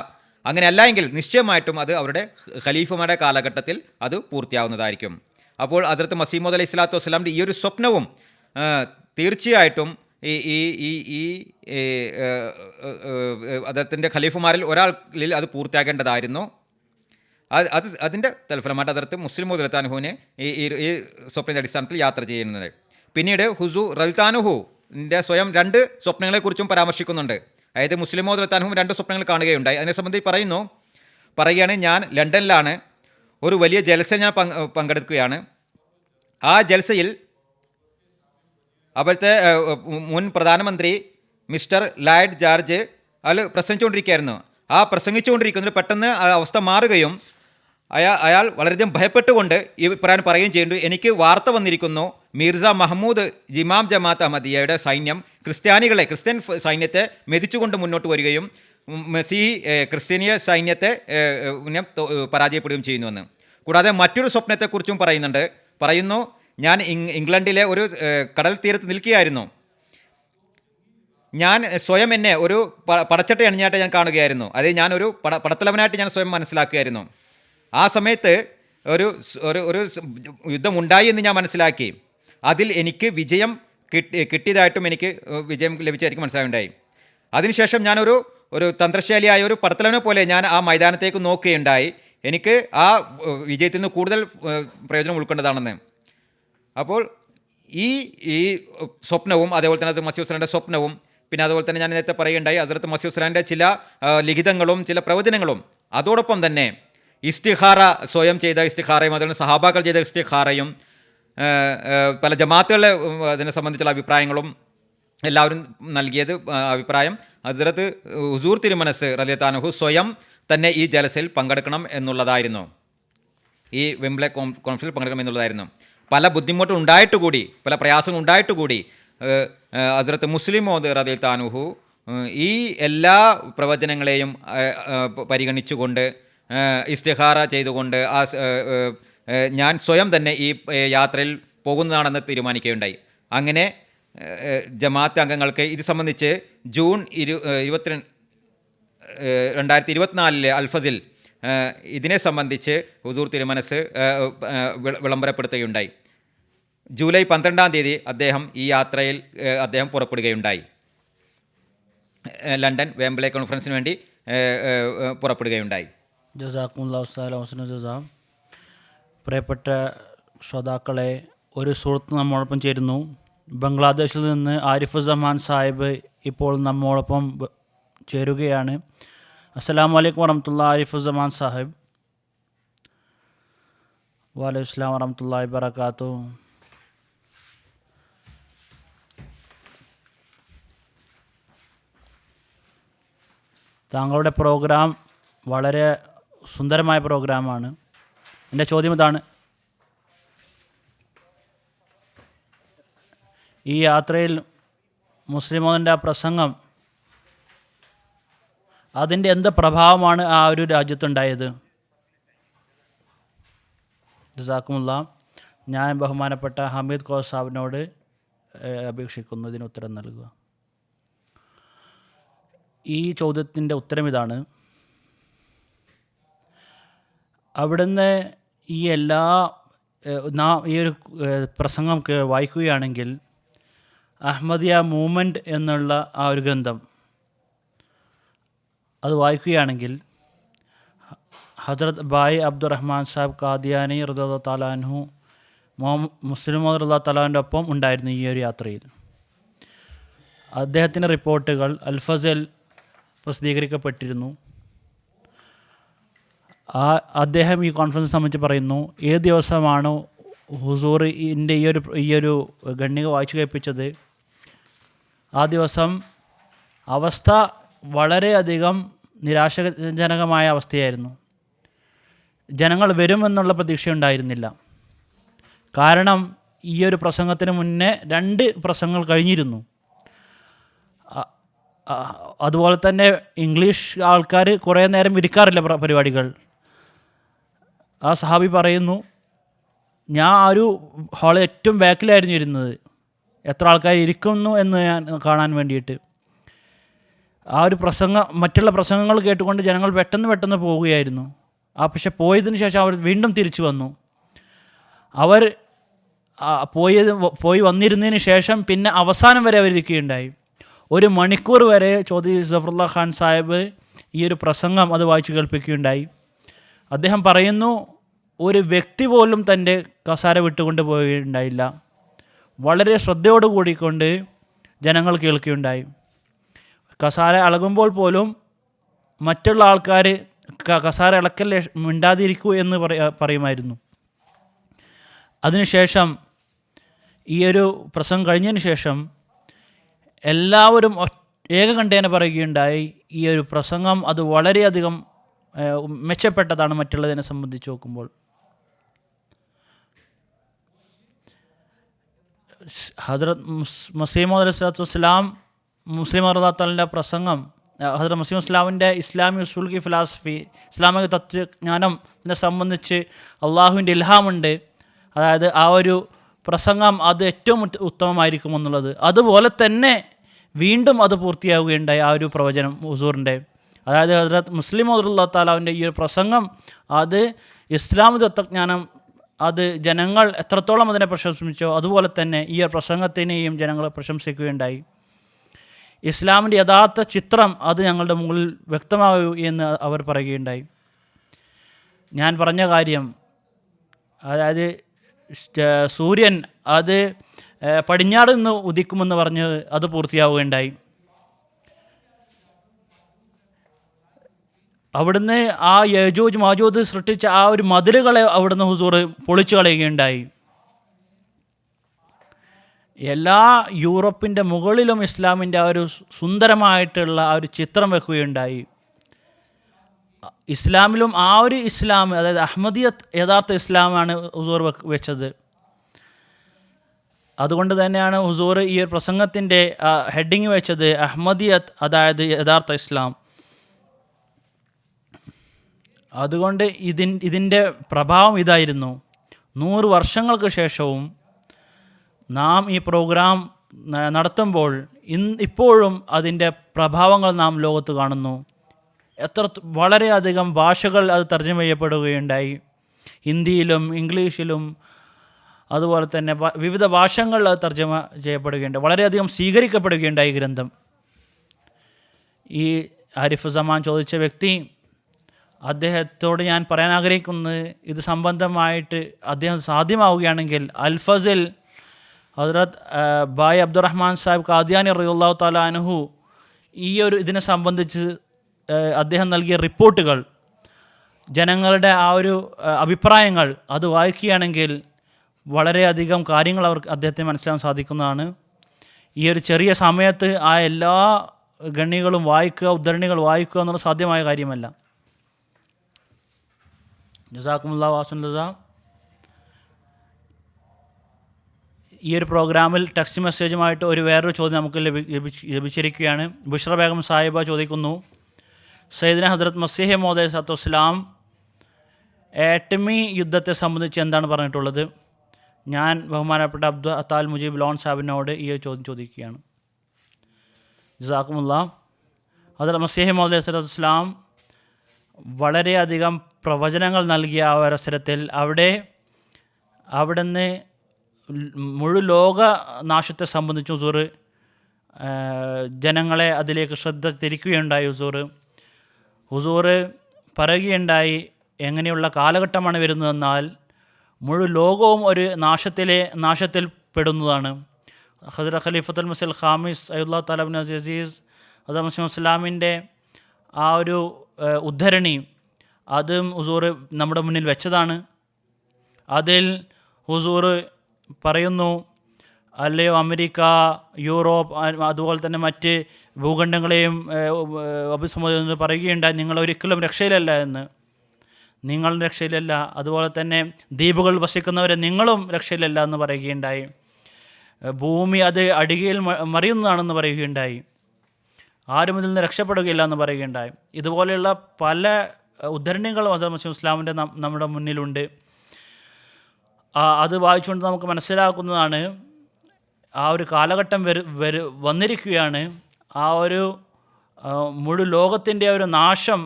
അങ്ങനെയല്ല എങ്കിൽ നിശ്ചയമായിട്ടും അത് അവരുടെ ഖലീഫമാരുടെ കാലഘട്ടത്തിൽ അത് പൂർത്തിയാവുന്നതായിരിക്കും. അപ്പോൾ ഹദ്റത്ത് മസീഹ് മൗഊദ് അലൈഹി സ്വലാത്തു വസ്സലാമിൻ്റെ ഈ ഒരു സ്വപ്നവും തീർച്ചയായിട്ടും ഈ അദ്ദേഹത്തിൻ്റെ ഖലീഫമാരിൽ ഒരാളിൽ അത് പൂർത്തിയാക്കേണ്ടതായിരുന്നു. അതിൻ്റെ തൽഫലമായിട്ട് ഹദ്റത്ത് മുസ്ലിം മൗഊദ് റളിയല്ലാഹു അൻഹുവിനെ ഈ സ്വപ്നത്തിൻ്റെ അടിസ്ഥാനത്തിൽ യാത്ര ചെയ്യുന്നത്. പിന്നീട് ഹുസൂർ റളിയല്ലാഹു അൻഹുവിൻ്റെ സ്വയം 2 സ്വപ്നങ്ങളെക്കുറിച്ചും പരാമർശിക്കുന്നുണ്ട്. അതായത് മുസ്ലിം മൗഊദ് റളിയല്ലാഹു അൻഹു 2 സ്വപ്നങ്ങൾ കാണുകയുണ്ടായി. അതിനെ സംബന്ധിച്ച് പറയുകയാണ്, ഞാൻ ലണ്ടനിലാണ്, ഒരു വലിയ ജൽസയിൽ ഞാൻ പങ്കെടുക്കുകയാണ്. ആ ജൽസയിൽ അവിടുത്തെ മുൻ പ്രധാനമന്ത്രി മിസ്റ്റർ ലോയ്ഡ് ജോർജ് അയാൾ പ്രസംഗിച്ചുകൊണ്ടിരിക്കുകയായിരുന്നു. ആ പ്രസംഗിച്ചുകൊണ്ടിരിക്കുന്നതിൽ പെട്ടെന്ന് അവസ്ഥ മാറുകയും അയാൾ വളരെയധികം ഭയപ്പെട്ടുകൊണ്ട് ഈ പറയുകയും ചെയ്യുന്നുണ്ട്, എനിക്ക് വാർത്ത വന്നിരിക്കുന്നു, മിർസ മഹ്മൂദ് ഇമാം ജമാഅത്ത് അഹമ്മദിയയുടെ സൈന്യം ക്രിസ്ത്യൻ സൈന്യത്തെ മെതിച്ചുകൊണ്ട് മുന്നോട്ട് വരികയും ക്രിസ്ത്യനിയ സൈന്യത്തെ പരാജയപ്പെടുകയും ചെയ്യുന്നുവെന്ന്. കൂടാതെ മറ്റൊരു സ്വപ്നത്തെക്കുറിച്ചും പറയുന്നു, ഞാൻ ഇംഗ്ലണ്ടിലെ ഒരു കടൽ തീരത്ത് നിൽക്കുകയായിരുന്നു. ഞാൻ സ്വയം എന്നെ ഒരു പടച്ചട്ട അണിഞ്ഞായിട്ട് ഞാൻ കാണുകയായിരുന്നു. അതായത് ഞാനൊരു പടത്തലവനായിട്ട് ഞാൻ സ്വയം മനസ്സിലാക്കുകയായിരുന്നു. ആ സമയത്ത് ഒരു യുദ്ധമുണ്ടായി എന്ന് ഞാൻ മനസ്സിലാക്കി. അതിൽ എനിക്ക് വിജയം കിട്ടിയതായിട്ടും എനിക്ക് വിജയം ലഭിച്ചതായിരിക്കും മനസ്സിലാവുണ്ടായി. അതിനുശേഷം ഞാനൊരു തന്ത്രശാലിയായ ഒരു പടത്തലവനെ പോലെ ഞാൻ ആ മൈതാനത്തേക്ക് നോക്കുകയുണ്ടായി. എനിക്ക് ആ വിജയത്തിൽ നിന്ന് കൂടുതൽ പ്രയോജനം ഉൾക്കൊണ്ടതാണെന്ന്. അപ്പോൾ ഈ സ്വപ്നവും അതേപോലെ തന്നെ മസീഹ് വസ്സലാമിൻ്റെ സ്വപ്നവും പിന്നെ അതുപോലെ തന്നെ ഞാൻ നേരത്തെ പറയുകയുണ്ടായി ഹസ്രത്ത് മസീഹ് വസ്സലാമിൻ്റെ ചില ലിഖിതങ്ങളും ചില പ്രവചനങ്ങളും, അതോടൊപ്പം തന്നെ ഇസ്തിഖാറ സ്വയം ചെയ്ത ഇസ്തിഖാറയും അതുപോലെ സഹാബാക്കൾ ചെയ്ത ഇസ്തിഖാറയും പല ജമാഅത്തുകളെ അതിനെ സംബന്ധിച്ചുള്ള അഭിപ്രായങ്ങളും എല്ലാവരും നൽകിയത് അഭിപ്രായം ഹസ്രത്ത് ഹുസൂർ തിരുമനസ് റളിയല്ലാഹു അൻഹു സ്വയം തന്നെ ഈ ജലസയിൽ പങ്കെടുക്കണം എന്നുള്ളതായിരുന്നു. ഈ വെംബ്ലെ കോൺഫറൻസിൽ പങ്കെടുക്കണം എന്നുള്ളതായിരുന്നു. പല ബുദ്ധിമുട്ടും ഉണ്ടായിട്ടുകൂടി, പല പ്രയാസങ്ങൾ ഉണ്ടായിട്ടുകൂടി ഹസ്രത്ത് മുസ്ലിം മൗദ് റളിയല്ലാഹു അൻഹു ഈ എല്ലാ പ്രവചനങ്ങളെയും പരിഗണിച്ചുകൊണ്ട് ഇസ്തിഖാറ ചെയ്തുകൊണ്ട് ഞാൻ സ്വയം തന്നെ ഈ യാത്രയിൽ പോകുന്നതാണെന്ന് തീരുമാനിക്കുകയുണ്ടായി. അങ്ങനെ ജമാഅത്ത് അംഗങ്ങൾക്ക് ഇത് സംബന്ധിച്ച് ജൂൺ 2024 അൽഫസിൽ ഇതിനെ സംബന്ധിച്ച് ഹുസൂർ തിരുമനസ് വിളംബരപ്പെടുത്തുകയുണ്ടായി. ജൂലൈ 12 അദ്ദേഹം ഈ യാത്രയിൽ അദ്ദേഹം പുറപ്പെടുകയുണ്ടായി. ലണ്ടൻ വെംബ്ലെ കോൺഫറൻസിന് വേണ്ടി പുറപ്പെടുകയുണ്ടായി. ജസാക്കുമുല്ലാഹു ഖൈറൻ ഹുസ്ന ജസാ. പ്രിയപ്പെട്ട ശ്രോതാക്കളെ, ഒരു സുഹൃത്ത് നമ്മോടൊപ്പം ചേരുന്നു. ബംഗ്ലാദേശിൽ നിന്ന് ആരിഫുസ്സമാൻ സാഹിബ് ഇപ്പോൾ നമ്മോടൊപ്പം ചേരുകയാണ്. അസ്സലാമു അലൈക്കും വറഹ്മത്തുള്ളാഹി. ആരിഫുസ്സമാൻ സാഹിബ്. വഅലൈക്കും അസ്സലാം വറഹ്മത്തുള്ളാഹി വബറകാതുഹു. താങ്കളുടെ പ്രോഗ്രാം വളരെ സുന്ദരമായ പ്രോഗ്രാമാണ്. എൻ്റെ ചോദ്യം ഇതാണ്: ഈ യാത്രയിൽ മുസ്ലിം മതത്തിൻ്റെ ആ പ്രസംഗം, അതിൻ്റെ എന്ത് പ്രഭാവമാണ് ആ ഒരു രാജ്യത്തുണ്ടായത്? ജസാക്കുമുല്ലാ. ഞാൻ ബഹുമാനപ്പെട്ട ഹമീദ് കോസ് സാഹിബിനോട് അപേക്ഷിക്കുന്നു ഇതിന് ഉത്തരം നൽകുക. ഈ ചോദ്യത്തിൻ്റെ ഉത്തരം ഇതാണ്: അവിടുന്ന് ഈ ഒരു പ്രസംഗം വായിക്കുകയാണെങ്കിൽ അഹമ്മദിയ മൂവ്മെൻറ്റ് എന്നുള്ള ആ ഒരു ഗ്രന്ഥം അത് വായിക്കുകയാണെങ്കിൽ ഹസ്രത്ത് ബായ് അബ്ദുറഹ്മാൻ സാഹിബ് ഖാദിയാനി റളിയല്ലാഹു തആല അൻഹു മുസ്ലിം മൗദ് റളിയല്ലാഹു തആല അൻഹുവിൻ്റെ ഒപ്പം ഉണ്ടായിരുന്നു ഈ ഒരു യാത്രയിൽ. അദ്ദേഹത്തിൻ്റെ റിപ്പോർട്ടുകൾ അൽഫസൽ പ്രസിദ്ധീകരിക്കപ്പെട്ടിരുന്നു. അദ്ദേഹം ഈ കോൺഫറൻസ് സംബന്ധിച്ച് പറയുന്നു, ഏത് ദിവസമാണോ ഹുസൂറിൻ്റെ ഈ ഒരു ഖണ്ഡിക വായിച്ചു കേൾപ്പിച്ചത്, ആ ദിവസം അവസ്ഥ വളരെയധികം നിരാശാജനകമായ അവസ്ഥയായിരുന്നു. ജനങ്ങൾ വരുമെന്നുള്ള പ്രതീക്ഷയുണ്ടായിരുന്നില്ല. കാരണം ഈ ഒരു പ്രസംഗത്തിന് മുന്നേ 2 പ്രസംഗങ്ങൾ കഴിഞ്ഞിരുന്നു. അതുപോലെ തന്നെ ഇംഗ്ലീഷ് ആൾക്കാർ കുറേ നേരം ഇരിക്കാറില്ല പരിപാടികൾ. ആ സഹാബി പറയുന്നു, ഞാൻ ആ ഒരു ഹാളിൽ ഏറ്റവും ബാക്കിലായിരുന്നു ഇരുന്നത്, എത്ര ആൾക്കാർ ഇരിക്കുന്നു എന്ന് ഞാൻ കാണാൻ വേണ്ടിയിട്ട്. ആ ഒരു മറ്റുള്ള പ്രസംഗങ്ങൾ കേട്ടുകൊണ്ട് ജനങ്ങൾ പെട്ടെന്ന് പോവുകയായിരുന്നു. പക്ഷെ പോയതിന് ശേഷം അവർ വീണ്ടും തിരിച്ചു വന്നു. അവർ പോയി വന്നിരുന്നതിന് ശേഷം പിന്നെ അവസാനം വരെ അവരിരിക്കുകയുണ്ടായി. 1 മണിക്കൂർ വരെ ചൗധരി സഫറുല്ലാ ഖാൻ സാഹിബ് ഈ ഒരു പ്രസംഗം അത് വായിച്ചു കേൾപ്പിക്കുകയുണ്ടായി. അദ്ദേഹം പറയുന്നു, ഒരു വ്യക്തി പോലും തൻ്റെ കസാര വിട്ടുകൊണ്ട് പോവുകയുണ്ടായില്ല. വളരെ ശ്രദ്ധയോട് കൂടിക്കൊണ്ട് ജനങ്ങൾ കേൾക്കുകയുണ്ടായി. കസാര ഇളകുമ്പോൾ പോലും മറ്റുള്ള ആൾക്കാർ കസാര ഇളക്കല്ലേ, മിണ്ടാതിരിക്കൂ എന്ന് പറയുമായിരുന്നു. അതിനുശേഷം ഈ ഒരു പ്രസംഗം കഴിഞ്ഞതിന് ശേഷം എല്ലാവരും ഏകകണ്ഠേന പറയുകയുണ്ടായി, ഈ ഒരു പ്രസംഗം അത് വളരെയധികം മെച്ചപ്പെട്ടതാണ് മറ്റുള്ളതിനെ സംബന്ധിച്ച് നോക്കുമ്പോൾ. ഹസ്രത്ത് മസീഹ് മൗഊദ് അലൈഹിസ്സലാത്തു വസ്സലാം മുസ്ലിം റളിയല്ലാഹു പ്രസംഗം, ഹസ്രത്ത് മസീഹ് ഇസ്ലാമിൻ്റെ ഇസ്ലാമി ഉസൂൽ കി ഫിലോസഫി, ഇസ്ലാമിക തത്വജ്ഞാനത്തിനെ സംബന്ധിച്ച് അള്ളാഹുവിൻ്റെ ഇൽഹാമുണ്ട്. അതായത് ആ ഒരു പ്രസംഗം അത് ഏറ്റവും ഉത്തമമായിരിക്കും എന്നുള്ളത്. അതുപോലെ തന്നെ വീണ്ടും അത് പൂർത്തിയാവുകയുണ്ടായി ആ ഒരു പ്രവചനം ഹുസൂറിൻ്റെ. അതായത് ഹസ്രത്ത് മുസ്ലിം റളിയല്ലാഹു തആലാവിൻ്റെ ഈ ഒരു പ്രസംഗം അത് ഇസ്ലാം തത്വജ്ഞാനം അത് ജനങ്ങൾ എത്രത്തോളം അതിനെ പ്രശംസിച്ചോ അതുപോലെ തന്നെ ഈ പ്രസംഗത്തിനെയും ജനങ്ങൾ പ്രശംസിക്കുകയുണ്ടായി. ഇസ്ലാമിൻ്റെ യഥാർത്ഥ ചിത്രം അത് ഞങ്ങളുടെ മുകളിൽ വ്യക്തമാകൂ എന്ന് അവർ പറയുകയുണ്ടായി. ഞാൻ പറഞ്ഞ കാര്യം, അതായത് സൂര്യൻ അത് പടിഞ്ഞാറ് നിന്ന് ഉദിക്കുമെന്ന് പറഞ്ഞ് അത് പൂർത്തിയാവുകയുണ്ടായി. അവിടുന്ന് ആ യജൂജ് മാജൂജ് സൃഷ്ടിച്ച ആ ഒരു മതിലുകളെ അവിടുന്ന് ഹുസൂർ പൊളിച്ചു കളയുകയുണ്ടായി. എല്ലാ യൂറോപ്പിൻ്റെ മുകളിലും ഇസ്ലാമിൻ്റെ ആ ഒരു സുന്ദരമായിട്ടുള്ള ആ ഒരു ചിത്രം വെക്കുകയുണ്ടായി. ഇസ്ലാമിലും ആ ഒരു ഇസ്ലാം, അതായത് അഹമ്മദിയത്ത് യഥാർത്ഥ ഇസ്ലാമാണ് ഹുസൂർ വെച്ചത്. അതുകൊണ്ട് തന്നെയാണ് ഹുസൂർ ഈ ഒരു പ്രസംഗത്തിൻ്റെ ഹെഡിങ് വെച്ചത് അഹമ്മദിയത്ത്, അതായത് യഥാർത്ഥ ഇസ്ലാം. അതുകൊണ്ട് ഇതിൻ്റെ പ്രഭാവം ഇതായിരുന്നു. 100 വർഷങ്ങൾക്ക് ശേഷവും നാം ഈ പ്രോഗ്രാം നടത്തുമ്പോൾ ഇപ്പോഴും അതിൻ്റെ പ്രഭാവങ്ങൾ നാം ലോകത്ത് കാണുന്നു. വളരെയധികം ഭാഷകൾ അത് തർജ്ജമ ചെയ്യപ്പെടുകയുണ്ടായി. ഹിന്ദിയിലും ഇംഗ്ലീഷിലും അതുപോലെ തന്നെ വിവിധ ഭാഷകൾ അത് തർജ്ജമ ചെയ്യപ്പെടുകയുണ്ടായി. വളരെയധികം സ്വീകരിക്കപ്പെടുകയുണ്ടായി ഗ്രന്ഥം. ഈ ആരിഫ് സമാൻ ചോദിച്ച വ്യക്തി, അദ്ദേഹത്തോട് ഞാൻ പറയാൻ ആഗ്രഹിക്കുന്നത്, ഇത് സംബന്ധമായിട്ട് അദ്ദേഹം സാധ്യമാവുകയാണെങ്കിൽ അൽഫസിൽ ഹസ്രത്ത് ബായ് അബ്ദുറഹ്മാൻ സാഹിബ് ഖാദിയാനി റളിയല്ലാഹു തആല അൻഹു ഈ ഒരു ഇതിനെ സംബന്ധിച്ച് അദ്ദേഹം നൽകിയ റിപ്പോർട്ടുകൾ, ജനങ്ങളുടെ ആ ഒരു അഭിപ്രായങ്ങൾ അത് വായിക്കുകയാണെങ്കിൽ വളരെയധികം കാര്യങ്ങൾ അദ്ദേഹത്തിന് മനസ്സിലാക്കാൻ സാധിക്കുന്നതാണ്. ഈ ഒരു ചെറിയ സമയത്ത് ആ എല്ലാ ഗണികളും വായിക്കുക, ഉദ്ധരണികൾ വായിക്കുക എന്നുള്ളത് സാധ്യമായ കാര്യമല്ല. ജസാക്കുമുല്ലാഹു വാസുൻ ജസാ. ഈ ഒരു പ്രോഗ്രാമിൽ ടെക്സ്റ്റ് മെസ്സേജുമായിട്ട് വേറൊരു ചോദ്യം നമുക്ക് ലഭിച്ചിരിക്കുകയാണ്. ബുഷ്ര ബേഗം സാഹിബ ചോദിക്കുന്നു, സയ്യിദ്ന ഹസ്രത്ത് മസീഹ് മൗഊദ് അലൈഹിസ്സലാത്തു വസ്സലാം ആറ്റമി യുദ്ധത്തെ സംബന്ധിച്ച് എന്താണ് പറഞ്ഞിട്ടുള്ളത്? ഞാൻ ബഹുമാനപ്പെട്ട അബ്ദുൽ അത്താൽ മുജീബ് ലോൺ സാഹിബിനോട് ഈ ഒരു ചോദ്യം ചോദിക്കുകയാണ്. ജസാക്കുമുല്ലാ. ഹസ്രത്ത് മസീഹ് മൗഊദ് അലൈഹിസ്സലാത്തു വസ്സലാം വളരെയധികം പ്രവചനങ്ങൾ നൽകിയ ആ അവസരത്തിൽ അവിടുന്ന് മുഴു ലോക നാശത്തെ സംബന്ധിച്ച് ഹുസൂർ ജനങ്ങളെ അതിലേക്ക് ശ്രദ്ധ തിരിക്കുകയുണ്ടായി. ഹുസൂർ പറയുകയുണ്ടായി, എങ്ങനെയുള്ള കാലഘട്ടമാണ് വരുന്നതെന്നാൽ മുഴു ലോകവും ഒരു നാശത്തിൽ പെടുന്നതാണ്. ഹസ്രത്ത് ഖലീഫത്തുൽ മസീഹ് ഖാമിസ് അയ്യുല്ലാഹു തആല ഇബ്നു അസീസ് ഹസ്രത്ത് മുസ്ലിം ഇസ്ലാമിൻ്റെ ആ ഒരു ഉദ്ധരണി അതും ഹുസൂർ നമ്മുടെ മുന്നിൽ വെച്ചതാണ്. അതിൽ ഹുസൂർ പറയുന്നു, അല്ലയോ അമേരിക്ക, യൂറോപ്പ്, അതുപോലെ തന്നെ മറ്റ് ഭൂഖണ്ഡങ്ങളെയും അഭിസംബോധന പറയുകയുണ്ടായി, നിങ്ങളൊരിക്കലും രക്ഷയിലല്ല എന്ന്. നിങ്ങൾ രക്ഷയിലല്ല, അതുപോലെ തന്നെ ദ്വീപുകൾ വസിക്കുന്നവരെ നിങ്ങളും രക്ഷയിലല്ല എന്ന് പറയുകയുണ്ടായി. ഭൂമി അത് അടികയിൽ മറിയുന്നതാണെന്ന് പറയുകയുണ്ടായി. ആരും ഇതിൽ നിന്ന് രക്ഷപ്പെടുകയില്ല എന്ന് പറയുകയുണ്ടായി. ഇതുപോലെയുള്ള പല ഉദ്ധരണികളും ഹസ്രത്ത് മസീഹ് ഇസ്ലാമിൻ്റെ നമ്മുടെ മുന്നിലുണ്ട്. അത് വായിച്ചുകൊണ്ട് നമുക്ക് മനസ്സിലാക്കുന്നതാണ് ആ ഒരു കാലഘട്ടം വന്നിരിക്കുകയാണ്. ആ ഒരു മുഴു ലോകത്തിൻ്റെ ഒരു നാശം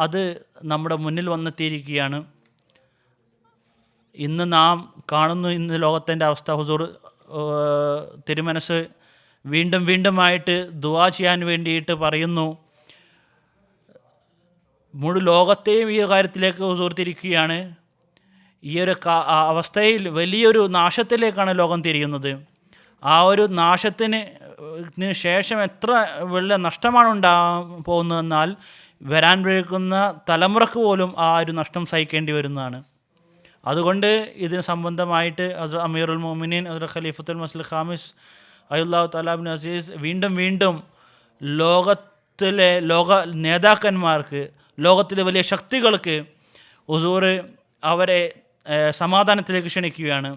അത് നമ്മുടെ മുന്നിൽ വന്നെത്തിയിരിക്കുകയാണ്. ഇന്ന് നാം കാണുന്നു, ഇന്ന് ലോകത്തിൻ്റെ അവസ്ഥ. ഹുസൂർ തിരുമനസ് വീണ്ടുമായിട്ട് ദുആ ചെയ്യാൻ വേണ്ടിയിട്ട് പറയുന്നു. മുഴു ലോകത്തെയും ഈ കാര്യത്തിലേക്ക് ഹുസൂർ തിരിക്കുകയാണ്. ഈ ഒരു അവസ്ഥയിൽ വലിയൊരു നാശത്തിലേക്കാണ് ലോകം തിരിയുന്നത്. ആ ഒരു നാശത്തിന് ശേഷം എത്ര വലിയ നഷ്ടമാണ് പോകുന്നതെന്നാൽ വരാൻ വഴിക്കുന്ന തലമുറക്ക് പോലും ആ ഒരു നഷ്ടം സഹിക്കേണ്ടി വരുന്നതാണ്. അതുകൊണ്ട് ഇതിന് സംബന്ധമായിട്ട് അമീറുൽ മുഅ്മിനീൻ ഹസ്രത്ത് ഖലീഫത്തുൽ മസീഹ് ഖാമിസ് അയ്യുല്ലാഹു തആല ഇബ്നു അസീസ് വീണ്ടും ലോക നേതാക്കന്മാർക്ക്, ലോകത്തിലെ വലിയ ശക്തികൾക്ക് ഹുസൂർ അവരെ സമാധാനത്തിലേക്ക് ക്ഷണിക്കുകയാണ്.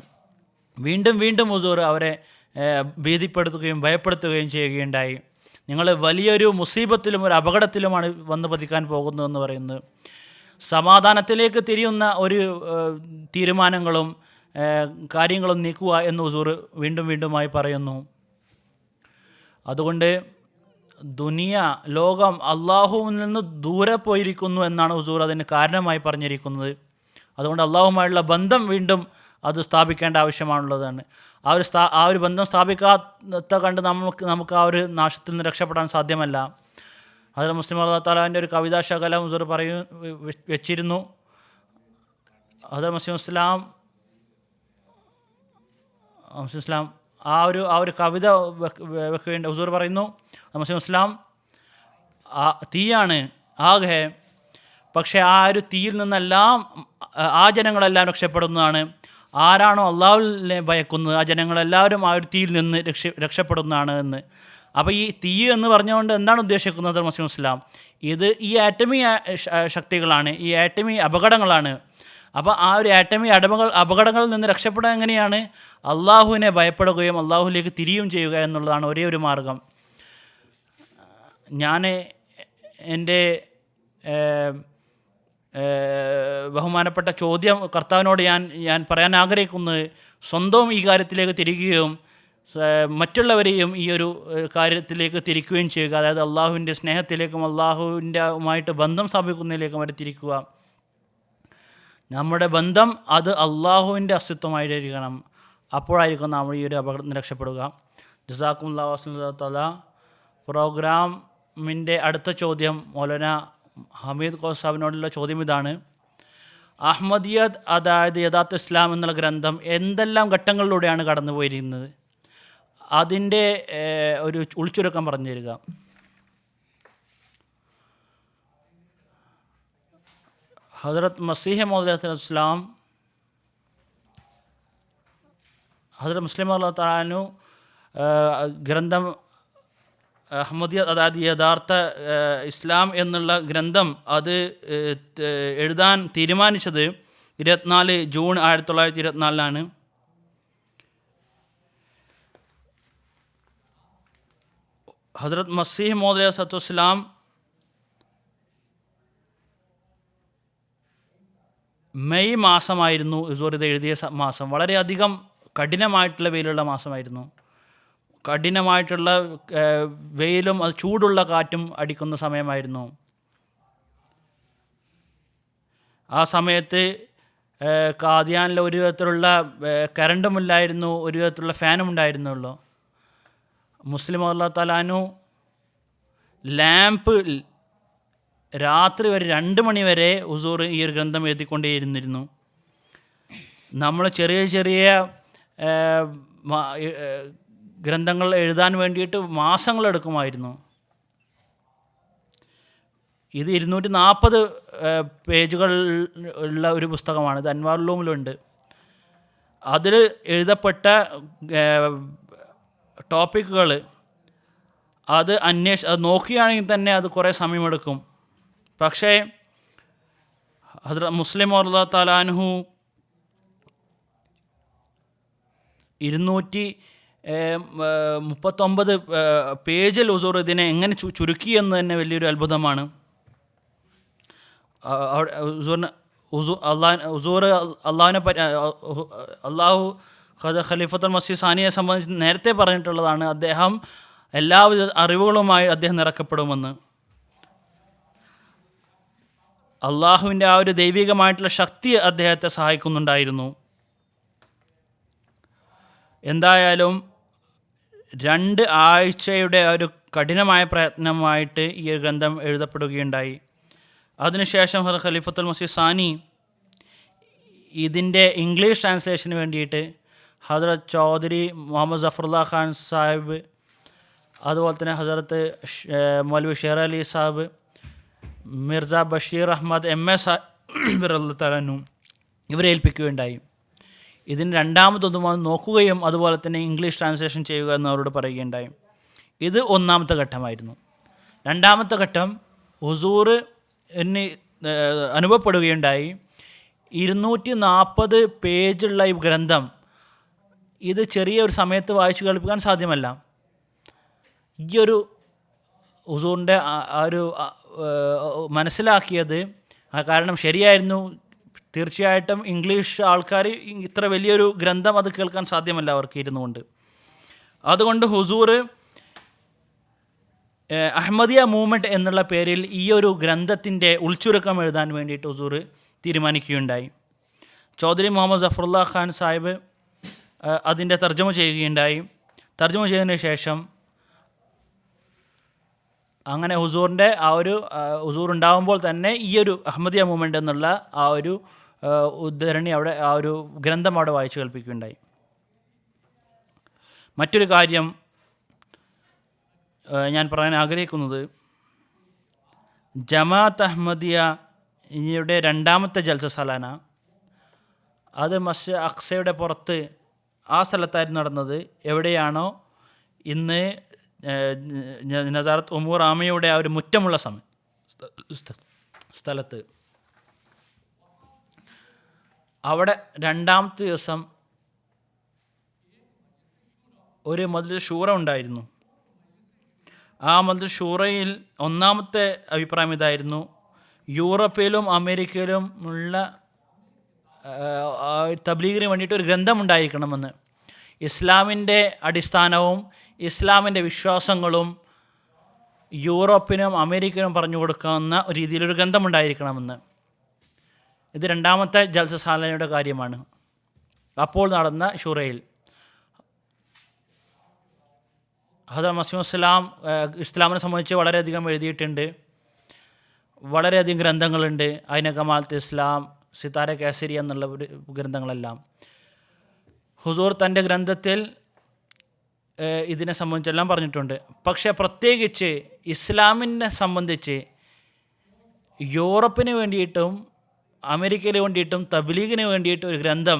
വീണ്ടും ഹുസൂർ അവരെ ഭീതിപ്പെടുത്തുകയും ഭയപ്പെടുത്തുകയും ചെയ്യുകയുണ്ടായി. നിങ്ങൾ വലിയൊരു മുസീബത്തിലും ഒരു അപകടത്തിലുമാണ് വന്നു പതിക്കാൻ പോകുന്നതെന്ന് പറയുന്നത്. സമാധാനത്തിലേക്ക് തിരിയുന്ന ഒരു തീരുമാനങ്ങളും കാര്യങ്ങളും നീക്കുക എന്ന് ഹുസൂർ വീണ്ടുമായി പറയുന്നു. അതുകൊണ്ട് ലോകം അള്ളാഹുവിൽ നിന്ന് ദൂരെ പോയിരിക്കുന്നു എന്നാണ് ഹുസൂർ അതിന് കാരണമായി പറഞ്ഞിരിക്കുന്നത്. അതുകൊണ്ട് അള്ളാഹുമായുള്ള ബന്ധം വീണ്ടും അത് സ്ഥാപിക്കേണ്ട ആവശ്യമാണുള്ളതാണ്. ആ ഒരു ബന്ധം സ്ഥാപിക്കാത്ത കണ്ട് നമുക്ക് ആ ഒരു നാശത്തിൽ നിന്ന് രക്ഷപ്പെടാൻ സാധ്യമല്ല. അതിൽ മുസ്ലിം അല്ലാഹു തആലാൻ്റെ ഒരു കവിതാ ശകലം ഹുസൂർ വെച്ചിരുന്നു. അതിൽ മുസ്ലിം ഇസ്ലാം ആ ഒരു കവിത വെക്കേണ്ട ഹുസൂർ പറയുന്നു, മുസ്ലിം ഇസ്ലാം തീയാണ് ആകെ, പക്ഷേ ആ ഒരു തീയിൽ നിന്നെല്ലാം ആ ജനങ്ങളെല്ലാം രക്ഷപ്പെടുന്നതാണ്. ആരാണോ അള്ളാഹുവിനെ ഭയക്കുന്നത് ആ ജനങ്ങളെല്ലാവരും ആ ഒരു തീയിൽ നിന്ന് രക്ഷപ്പെടുന്നതാണ് എന്ന്. അപ്പോൾ ഈ തീ എന്ന് പറഞ്ഞുകൊണ്ട് എന്താണ് ഉദ്ദേശിക്കുന്നത് മുസ്ലിം ഇസ്ലാം? ഈ ആറ്റമി ശക്തികളാണ്, ഈ ആറ്റമി അപകടങ്ങളാണ്. അപ്പോൾ ആ ഒരു ആറ്റമി അപകടങ്ങളിൽ നിന്ന് രക്ഷപ്പെടാൻ എങ്ങനെയാണ്? അള്ളാഹുവിനെ ഭയപ്പെടുകയും അള്ളാഹുവിലേക്ക് തിരിയുകയും ചെയ്യുക എന്നുള്ളതാണ് ഒരേ ഒരു മാർഗം. ഞാൻ എൻ്റെ ബഹുമാനപ്പെട്ട ചോദ്യം കർത്താവിനോട് ഞാൻ പറയാൻ ആഗ്രഹിക്കുന്നത്, സ്വന്തവും ഈ കാര്യത്തിലേക്ക് തിരിക്കുകയും മറ്റുള്ളവരെയും ഈ ഒരു കാര്യത്തിലേക്ക് തിരിക്കുകയും ചെയ്യുക. അതായത് അള്ളാഹുവിൻ്റെ സ്നേഹത്തിലേക്കും അള്ളാഹുവിൻ്റെയുമായിട്ട് ബന്ധം സ്ഥാപിക്കുന്നതിലേക്കും അവരെ തിരിക്കുക. നമ്മുടെ ബന്ധം അത് അള്ളാഹുവിൻ്റെ അസ്തിത്വമായിരിക്കണം. അപ്പോഴായിരിക്കും നമ്മൾ ഈ ഒരു അപകടത്തിൽ രക്ഷപ്പെടുക. ജസാക്കുമുല്ലാഹു വസ്സലാമു തആല. പ്രോഗ്രാമിൻ്റെ അടുത്ത ചോദ്യം മൗലാന ഹമീദ് കോസാബിനോടുള്ള ചോദ്യം ഇതാണ്: അഹമ്മദിയത്, അതായത് യഥാർത്ഥ ഇസ്ലാം എന്നുള്ള ഗ്രന്ഥം എന്തെല്ലാം ഘട്ടങ്ങളിലൂടെയാണ് കടന്നു പോയിരിക്കുന്നത്? അതിൻ്റെ ഒരു ഉൾച്ചുരുക്കം പറഞ്ഞു തരിക. ഹസ്രത്ത് മസീഹ് മൗഊദ് അലൈഹിസ്സലാം, ഹസ്രത്ത് മുസ്ലിം അല്ലാഹു തആല ഗ്രന്ഥം അഹമ്മദിയ, അതായത് യഥാർത്ഥ ഇസ്ലാം എന്നുള്ള ഗ്രന്ഥം അത് എഴുതാൻ തീരുമാനിച്ചത് 24 ജൂൺ 1924 ഹസ്രത്ത് മസീഹ് മൗഊദ് അലൈഹിസ്സലാം മെയ് മാസമായിരുന്നു ഇത് എഴുതിയ മാസം. വളരെയധികം കഠിനമായിട്ടുള്ള വെയിലുള്ള മാസമായിരുന്നു. കഠിനമായിട്ടുള്ള വെയിലും അത് ചൂടുള്ള കാറ്റും അടിക്കുന്ന സമയമായിരുന്നു. ആ സമയത്ത് കാദിയാനിൽ ഒരു വിധത്തിലുള്ള കറണ്ടുമില്ലായിരുന്നു, ഒരു വിധത്തിലുള്ള ഫാനും ഉണ്ടായിരുന്നുള്ളൂ. മുസ്ലിം അല്ലാഹു തആലാനു ലാമ്പ് രാത്രി വരെ 2 മണി വരെ ഹുസൂർ ഈ ഒരു ഗ്രന്ഥം എഴുതിക്കൊണ്ടേയിരുന്നിരുന്നു. നമ്മൾ ചെറിയ ചെറിയ ഗ്രന്ഥങ്ങൾ എഴുതാൻ വേണ്ടിയിട്ട് മാസങ്ങളെടുക്കുമായിരുന്നു. ഇത് 240 പേജുകൾ ഉള്ള ഒരു പുസ്തകമാണ്. ഇത് അൻവാറുൽ ഉലൂമിലുണ്ട്. അതിൽ എഴുതപ്പെട്ട ടോപ്പിക്കുകൾ അത് നോക്കുകയാണെങ്കിൽ തന്നെ അത് കുറേ സമയമെടുക്കും. പക്ഷേ ഹസ്രത്ത് മുസ്ലിം അല്ലാഹു തആല അൻഹു 239 പേജിൽ ഹുസൂർ ഇതിനെ എങ്ങനെ ചുരുക്കി എന്ന് തന്നെ വലിയൊരു അത്ഭുതമാണ്. അള്ളാഹു ഖലീഫത്തുൽ മസീഹ് സാനിയെ സംബന്ധിച്ച് നേരത്തെ പറഞ്ഞിട്ടുള്ളതാണ്, അദ്ദേഹം എല്ലാവിധ അറിവുകളുമായി അദ്ദേഹം നിറക്കപ്പെടുമെന്ന്. അള്ളാഹുവിൻ്റെ ആ ഒരു ദൈവികമായിട്ടുള്ള ശക്തി അദ്ദേഹത്തെ സഹായിക്കുന്നുണ്ടായിരുന്നു. എന്തായാലും 2 ആഴ്ചയുടെ ഒരു കഠിനമായ പ്രയത്നമായിട്ട് ഈ ഗ്രന്ഥം എഴുതപ്പെടുകയുണ്ടായി. അതിനുശേഷം ഖലീഫത്തുൽ മസീഹ് സാനി ഇതിൻ്റെ ഇംഗ്ലീഷ് ട്രാൻസ്ലേഷന് വേണ്ടിയിട്ട് ഹസ്രത്ത് ചൗധരി മുഹമ്മദ് സഫറുല്ലാ ഖാൻ സാഹിബ്, അതുപോലെ തന്നെ ഹസ്രത്ത് മൗലവി ഷേർ അലി സാഹിബ്, മിർസ ബഷീർ അഹമ്മദ് MA സാഹിബ് ഇവരെ ഏൽപ്പിക്കുകയുണ്ടായി. ഇതിന് രണ്ടാമതൊന്നും നോക്കുകയും അതുപോലെ തന്നെ ഇംഗ്ലീഷ് ട്രാൻസ്ലേഷൻ ചെയ്യുക എന്ന് അവരോട് പറയുകയുണ്ടായി. ഇത് 1ാമത്തെ ഘട്ടമായിരുന്നു. 2ാമത്തെ ഘട്ടം ഹുസൂർ എന്ന് അനുഭവപ്പെടുകയുണ്ടായി. 240 പേജുള്ള ഈ ഗ്രന്ഥം ഇത് ചെറിയ ഒരു സമയത്ത് വായിച്ചു കേൾപ്പിക്കാൻ സാധ്യമല്ല. ഈ ഒരു ഹുസൂറിൻ്റെ ആ ഒരു മനസ്സിലാക്കിയത് കാരണം ശരിയായിരുന്നു. തീർച്ചയായിട്ടും ഇംഗ്ലീഷ് ആൾക്കാർ ഇത്ര വലിയൊരു ഗ്രന്ഥം അത് കേൾക്കാൻ സാധ്യമല്ല അവർക്ക് ഇരുന്നുകൊണ്ട്. അതുകൊണ്ട് ഹുസൂർ അഹമ്മദിയ മൂവ്മെൻറ്റ് എന്നുള്ള പേരിൽ ഈ ഒരു ഗ്രന്ഥത്തിൻ്റെ ഉൾച്ചുരുക്കം എഴുതാൻ വേണ്ടിയിട്ട് ഹുസൂർ തീരുമാനിക്കുകയുണ്ടായി. ചൗധരി മുഹമ്മദ് സഫറുല്ല ഖാൻ സാഹിബ് അതിൻ്റെ തർജ്ജമ ചെയ്യുകയുണ്ടായി. തർജ്ജമ ചെയ്തതിന് ശേഷം അങ്ങനെ ഹുസൂറിൻ്റെ ഹുസൂർ ഉണ്ടാകുമ്പോൾ തന്നെ ഈ ഒരു അഹമ്മദിയ മൂവ്മെൻ്റ് എന്നുള്ള ആ ഒരു ഉദ്ധരണി അവിടെ, ആ ഒരു ഗ്രന്ഥം അവിടെ വായിച്ചു കേൾപ്പിക്കുകയുണ്ടായി. മറ്റൊരു കാര്യം ഞാൻ പറയാൻ ആഗ്രഹിക്കുന്നത്, ജമാഅത്ത് അഹമ്മദിയയുടെ രണ്ടാമത്തെ ജൽസ സാലാന അത് മസ്ജിദ് അഖ്സയുടെ പുറത്ത് ആ സ്ഥലത്തായിരുന്നു നടന്നത്. എവിടെയാണോ ഇന്ന് നസാറത്ത് ഉമൂർ ആമയുടെ ആ ഒരു മുറ്റമുള്ള സ്ഥലത്ത്, അവിടെ രണ്ടാമത്തെ ദിവസം ഒരു മജ്ലിസ് ഷൂറ ഉണ്ടായിരുന്നു. ആ മജ്ലിസ് ഷൂറയിൽ ഒന്നാമത്തെ അഭിപ്രായം ഇതായിരുന്നു: യൂറോപ്പിലും അമേരിക്കയിലും ഉള്ള തബ്ലീഗിന് വേണ്ടിയിട്ട് ഒരു ഗ്രന്ഥം ഉണ്ടായിരിക്കണമെന്ന്. ഇസ്ലാമിൻ്റെ അടിസ്ഥാനവും ഇസ്ലാമിൻ്റെ വിശ്വാസങ്ങളും യൂറോപ്പിനും അമേരിക്കനും പറഞ്ഞു കൊടുക്കാവുന്ന രീതിയിലൊരു ഗ്രന്ഥം ഉണ്ടായിരിക്കണമെന്ന്. ഇത് രണ്ടാമത്തെ ജൽസ സാലനയുടെ കാര്യമാണ്. അപ്പോൾ നടന്ന ഷൂറയിൽ ഹദറത്ത് മസീഹ് ഇസ്ലാം ഇസ്ലാമിനെ സംബന്ധിച്ച് വളരെയധികം എഴുതിയിട്ടുണ്ട്. വളരെയധികം ഗ്രന്ഥങ്ങളുണ്ട്. ഐന കമാലത്ത് ഇസ്ലാം, സിതാര കേസരി എന്നുള്ള ഗ്രന്ഥങ്ങളെല്ലാം. ഹുസൂർ തൻ്റെ ഗ്രന്ഥത്തിൽ ഇതിനെ സംബന്ധിച്ചെല്ലാം പറഞ്ഞിട്ടുണ്ട്. പക്ഷേ പ്രത്യേകിച്ച് ഇസ്ലാമിനെ സംബന്ധിച്ച് യൂറോപ്പിന് വേണ്ടിയിട്ടും അമേരിക്കയിൽ വേണ്ടിയിട്ടും തബ്ലീഗിന് വേണ്ടിയിട്ടും ഒരു ഗ്രന്ഥം,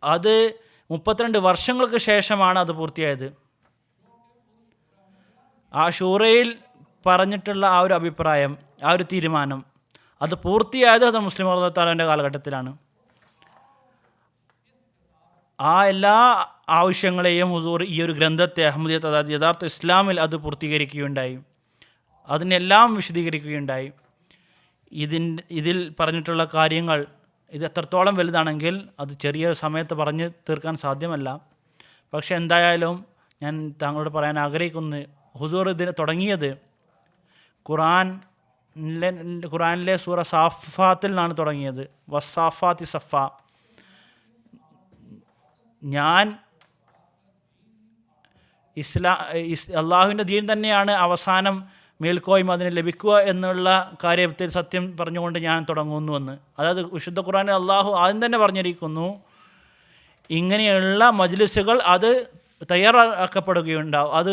അത് 32 വർഷങ്ങൾക്ക് ശേഷമാണ് അത് പൂർത്തിയായത്. ആ ഷൂറയിൽ പറഞ്ഞിട്ടുള്ള ആ ഒരു അഭിപ്രായം, ആ ഒരു തീരുമാനം, അത് പൂർത്തിയായത് അത് മുസ്ലിം മതത്താലിൻ്റെ കാലഘട്ടത്തിലാണ്. ആ എല്ലാ ആവശ്യങ്ങളെയും ഹുസൂർ ഈ ഒരു ഗ്രന്ഥത്തെ അഹമ്മദിയത്ത്, അതായത് യഥാർത്ഥ ഇസ്ലാമിൽ അത് പൂർത്തീകരിക്കുകയുണ്ടായി. അതിനെല്ലാം വിശദീകരിക്കുകയുണ്ടായി. ഇതിൽ പറഞ്ഞിട്ടുള്ള കാര്യങ്ങൾ ഇത് എത്രത്തോളം വലുതാണെങ്കിൽ അത് ചെറിയ സമയത്ത് പറഞ്ഞ് തീർക്കാൻ സാധ്യമല്ല. പക്ഷെ എന്തായാലും ഞാൻ താങ്കളോട് പറയാൻ ആഗ്രഹിക്കുന്നത്, ഹുസൂർ ഇതിന് തുടങ്ങിയത് ഖുറാനിലെ സൂറ സാഫാത്തിൽ നിന്നാണ് തുടങ്ങിയത്. വസാഫാത്തി സഫ. ഞാൻ അള്ളാഹുവിൻ്റെ ദീൻ തന്നെയാണ് അവസാനം മേൽക്കോയ്മ അതിന് ലഭിക്കുക എന്നുള്ള കാര്യത്തിൽ സത്യം പറഞ്ഞുകൊണ്ട് ഞാൻ തുടങ്ങുന്നുവെന്ന്. അതായത് വിശുദ്ധ ഖുർആനിൽ അള്ളാഹു ആദ്യം തന്നെ പറഞ്ഞിരിക്കുന്നു, ഇങ്ങനെയുള്ള മജ്ലിസുകൾ അത് തയ്യാറാക്കപ്പെടുകയുണ്ടാവും, അത്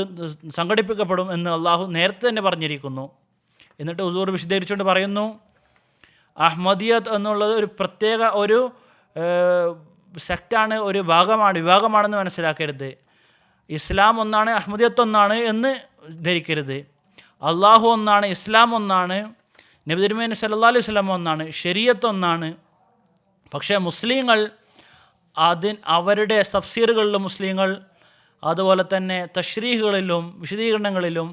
സംഘടിപ്പിക്കപ്പെടും എന്ന് അള്ളാഹു നേരത്തെ തന്നെ പറഞ്ഞിരിക്കുന്നു. എന്നിട്ട് ഹുസൂർ വിശദീകരിച്ചുകൊണ്ട് പറയുന്നു, അഹ്മദിയത്ത് എന്നുള്ളത് ഒരു പ്രത്യേക ഒരു സെക്റ്റാണ്, ഒരു വിഭാഗമാണെന്ന് മനസ്സിലാക്കരുത്. ഇസ്ലാം ഒന്നാണ്, അഹ്മദിയത്ത് ഒന്നാണ് എന്ന് ധരിക്കരുത്. അള്ളാഹു ഒന്നാണ്, ഇസ്ലാം ഒന്നാണ്, നബി തിരുമേനി സല്ലല്ലാഹു അലൈഹി വസല്ലം ഒന്നാണ്, ശരീഅത്ത് ഒന്നാണ്. പക്ഷേ മുസ്ലിങ്ങൾ അവരുടെ തഫ്സീറുകളിലും മുസ്ലിങ്ങൾ അതുപോലെ തന്നെ തശ്രീഹുകളിലും വിശദീകരണങ്ങളിലും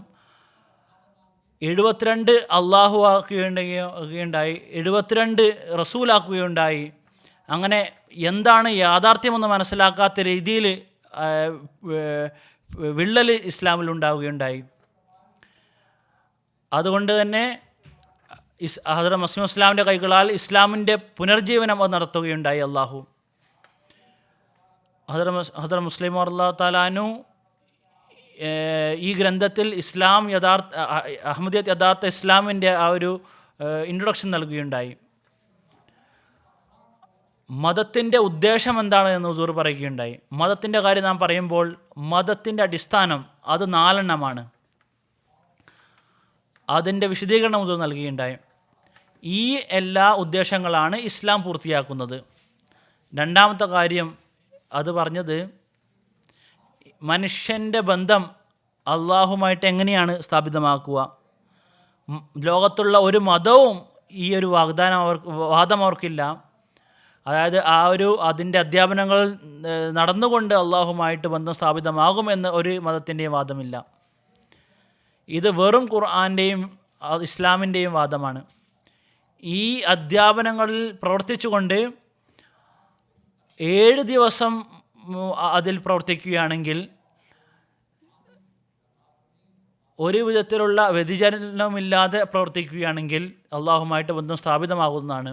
72 അള്ളാഹു ആക്കുകയുണ്ടായി, 72 റസൂലാക്കുകയുണ്ടായി. അങ്ങനെ എന്താണ് യാഥാർത്ഥ്യമെന്ന് മനസ്സിലാക്കാത്ത രീതിയിൽ വിള്ളൽ ഇസ്ലാമിൽ ഉണ്ടാവുകയുണ്ടായി. അതുകൊണ്ട് തന്നെ ഹദറത്ത് മസീഹ് ഇസ്ലാമിൻ്റെ കൈകളാൽ ഇസ്ലാമിൻ്റെ പുനർജീവനം അത് നടത്തുകയുണ്ടായി അള്ളാഹു. ഹദറത്ത് മുസ്ലിം അല്ലാഹു തആലാനു ഈ ഗ്രന്ഥത്തിൽ ഇസ്ലാം അഹമ്മദിയത്ത് യഥാർത്ഥ ഇസ്ലാമിൻ്റെ ആ ഒരു ഇൻട്രൊഡക്ഷൻ നൽകുകയുണ്ടായി. മതത്തിൻ്റെ ഉദ്ദേശം എന്താണ് എന്ന് ഹുസൂർ പറയുകയുണ്ടായി. മതത്തിൻ്റെ കാര്യം നാം പറയുമ്പോൾ മതത്തിൻ്റെ അടിസ്ഥാനം അത് 4 എണ്ണമാണ്. അതിൻ്റെ വിശദീകരണം ഹുസൂർ നൽകുകയുണ്ടായി. ഈ എല്ലാ ഉദ്ദേശങ്ങളാണ് ഇസ്ലാം പൂർത്തിയാക്കുന്നത്. രണ്ടാമത്തെ കാര്യം അത് പറഞ്ഞത്, മനുഷ്യൻ്റെ ബന്ധം അള്ളാഹുമായിട്ട് എങ്ങനെയാണ് സ്ഥാപിതമാക്കുക. ലോകത്തുള്ള ഒരു മതവും ഈ ഒരു വാദം അവർക്കില്ല. അതായത് അതിൻ്റെ അധ്യാപനങ്ങൾ നടന്നുകൊണ്ട് അള്ളാഹുമായിട്ട് ബന്ധം സ്ഥാപിതമാകുമെന്ന് ഒരു മതത്തിൻ്റെയും വാദമില്ല. ഇത് വെറും ഖുർആൻ്റെയും ഇസ്ലാമിൻ്റെയും വാദമാണ്. ഈ അധ്യാപനങ്ങളിൽ പ്രവർത്തിച്ചുകൊണ്ട് 7 ദിവസം അതിൽ പ്രവർത്തിക്കുകയാണെങ്കിൽ ഒരു വിധത്തിലുള്ള വ്യതിചലനമില്ലാതെ പ്രവർത്തിക്കുകയാണെങ്കിൽ അള്ളാഹുമായിട്ട് ബന്ധം സ്ഥാപിതമാകുന്നതാണ്.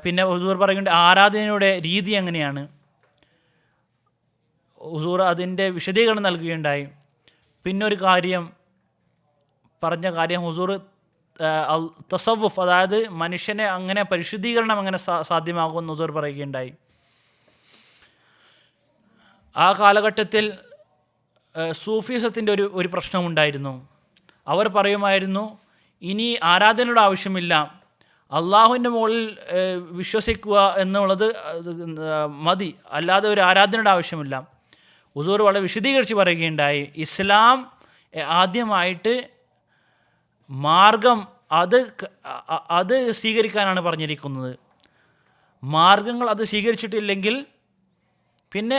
പിന്നെ ഹുസൂർ പറയുന്നുണ്ട് ആരാധനയുടെ രീതി എങ്ങനെയാണ്. ഹുസൂർ അതിൻ്റെ വിശദീകരണം നൽകുകയുണ്ടായി. പിന്നൊരു കാര്യം പറഞ്ഞ കാര്യം ഹുസൂർ തസവുഫ്, അതായത് മനുഷ്യനെ അങ്ങനെ പരിശുദ്ധീകരണം എങ്ങനെ സാധ്യമാകുമെന്ന് ഹുസൂർ പറയുകയുണ്ടായി. ആ കാലഘട്ടത്തിൽ സൂഫിസത്തിൻ്റെ ഒരു പ്രശ്നമുണ്ടായിരുന്നു. അവർ പറയുമായിരുന്നു ഇനി ആരാധനയുടെ ആവശ്യമില്ല, അള്ളാഹുവിൻ്റെ മുകളിൽ വിശ്വസിക്കുക എന്നുള്ളത് മതി, അല്ലാതെ ഒരു ആരാധനയുടെ ആവശ്യമില്ല. ഹുസൂർ വളരെ വിശദീകരിച്ച് പറയുകയുണ്ടായി ഇസ്ലാം ആദ്യമായിട്ട് മാർഗം അത് സ്വീകരിക്കാനാണ് പറഞ്ഞിരിക്കുന്നത്. മാർഗങ്ങൾ അത് സ്വീകരിച്ചിട്ടില്ലെങ്കിൽ പിന്നെ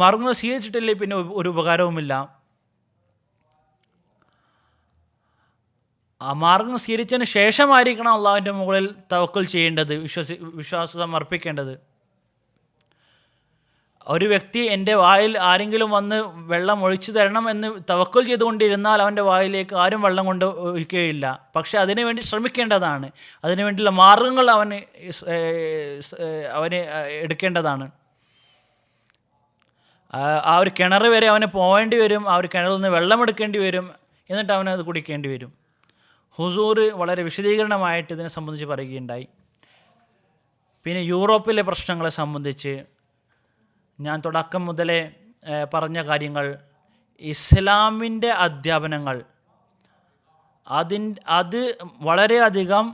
മാർഗങ്ങൾ സ്വീകരിച്ചിട്ടില്ലെങ്കിൽ പിന്നെ ഒരു ഉപകാരവുമില്ല. ആ മാർഗം സ്വീകരിച്ചതിന് ശേഷമായിരിക്കണം അള്ളാഹുവിൻ്റെ മുകളിൽ തവക്കുൽ ചെയ്യേണ്ടത്, വിശ്വാസം അർപ്പിക്കേണ്ടത്. ഒരു വ്യക്തി എൻ്റെ വായിൽ ആരെങ്കിലും വന്ന് വെള്ളം ഒഴിച്ചു തരണം എന്ന് തവക്കുൽ ചെയ്തുകൊണ്ടിരുന്നാൽ അവൻ്റെ വായിലേക്ക് ആരും വെള്ളം കൊണ്ട് ഒഴിക്കുകയില്ല. പക്ഷേ അതിനുവേണ്ടി ശ്രമിക്കേണ്ടതാണ്, അതിനുവേണ്ടിയുള്ള മാർഗങ്ങൾ അവന് എടുക്കേണ്ടതാണ്. ആ ഒരു കിണർ വരെ അവന് പോകേണ്ടി വരും, ആ ഒരു കിണറിൽ നിന്ന് വെള്ളമെടുക്കേണ്ടി വരും, എന്നിട്ട് അവനത് കുടിക്കേണ്ടി വരും. ഹുസൂർ വളരെ വിശദീകരണമായിട്ട് ഇതിനെ സംബന്ധിച്ച് പറയുകയുണ്ടായി. പിന്നെ യൂറോപ്പിലെ പ്രശ്നങ്ങളെ സംബന്ധിച്ച് ഞാൻ തുടക്കം മുതലേ പറഞ്ഞ കാര്യങ്ങൾ, ഇസ്ലാമിൻ്റെ അധ്യാപനങ്ങൾ അത് വളരെയധികം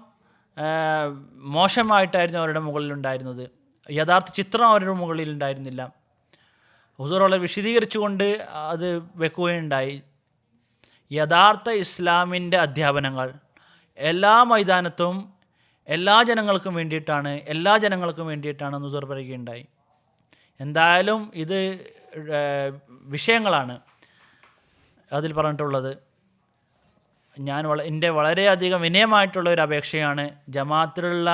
മോശമായിട്ടായിരുന്നു അവരുടെ മുകളിലുണ്ടായിരുന്നത്. യഥാർത്ഥ ചിത്രം അവരുടെ മുകളിൽ ഉണ്ടായിരുന്നില്ല. ഹുസൂർ വളരെ വിശദീകരിച്ചുകൊണ്ട് അത് വെക്കുകയുണ്ടായി. യഥാർത്ഥ ഇസ്ലാമിൻ്റെ അധ്യാപനങ്ങൾ എല്ലാ മൈതാനത്തും എല്ലാ ജനങ്ങൾക്കും വേണ്ടിയിട്ടാണ് ഹുസൂർ പറയുകയുണ്ടായി. എന്തായാലും ഇത് വിഷയങ്ങളാണ് അതിൽ പറഞ്ഞിട്ടുള്ളത്. എൻ്റെ വളരെയധികം വിനയമായിട്ടുള്ള ഒരു അപേക്ഷയാണ്, ജമാഅത്തിലുള്ള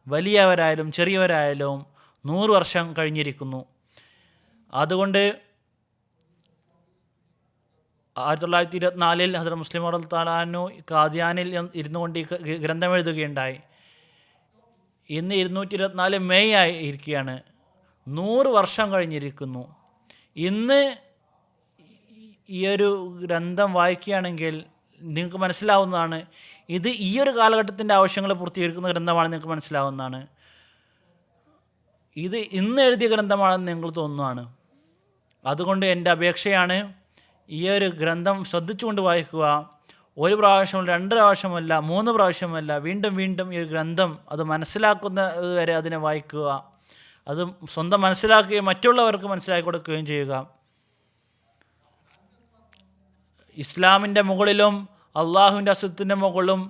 വലിയവരായാലും ചെറിയവരായാലും 100 വർഷം കഴിഞ്ഞിരിക്കുന്നു. അതുകൊണ്ട് 1924 ഹസ്രത്ത് മുസ്ലിം റളിയല്ലാഹു തആല അൻഹു ഖാദിയാനിൽ ഇരുന്നു കൊണ്ട് ഈ ഗ്രന്ഥം എഴുതുകയുണ്ടായി. ഇന്ന് 224 മെയ് ആയിരിക്കുകയാണ്. 100 വർഷം കഴിഞ്ഞിരിക്കുന്നു. ഇന്ന് ഈ ഒരു ഗ്രന്ഥം വായിക്കുകയാണെങ്കിൽ നിങ്ങൾക്ക് മനസ്സിലാവുന്നതാണ്, ഇത് ഈ ഒരു കാലഘട്ടത്തിൻ്റെ ആവശ്യങ്ങൾ പൂർത്തീകരിക്കുന്ന ഗ്രന്ഥമാണെന്ന് നിങ്ങൾക്ക് മനസ്സിലാവുന്നതാണ്. ഇത് ഇന്ന് എഴുതിയ ഗ്രന്ഥമാണെന്ന് നിങ്ങൾക്ക് തോന്നുന്നതാണ്. അതുകൊണ്ട് എൻ്റെ അപേക്ഷയാണ്, ഈ ഒരു ഗ്രന്ഥം ശ്രദ്ധിച്ചുകൊണ്ട് വായിക്കുക. 1 പ്രാവശ്യം 2 പ്രാവശ്യമല്ല 3 പ്രാവശ്യമല്ല, വീണ്ടും വീണ്ടും ഈ ഒരു ഗ്രന്ഥം അത് മനസ്സിലാക്കുന്നത് വരെ അതിനെ വായിക്കുക. അത് സ്വന്തം മനസ്സിലാക്കുകയും മറ്റുള്ളവർക്ക് മനസ്സിലാക്കി കൊടുക്കുകയും ചെയ്യുക. ഇസ്ലാമിൻ്റെ മുകളിലും അള്ളാഹുവിൻ്റെ അസ്തിത്വത്തിൻ്റെ മുകളിലും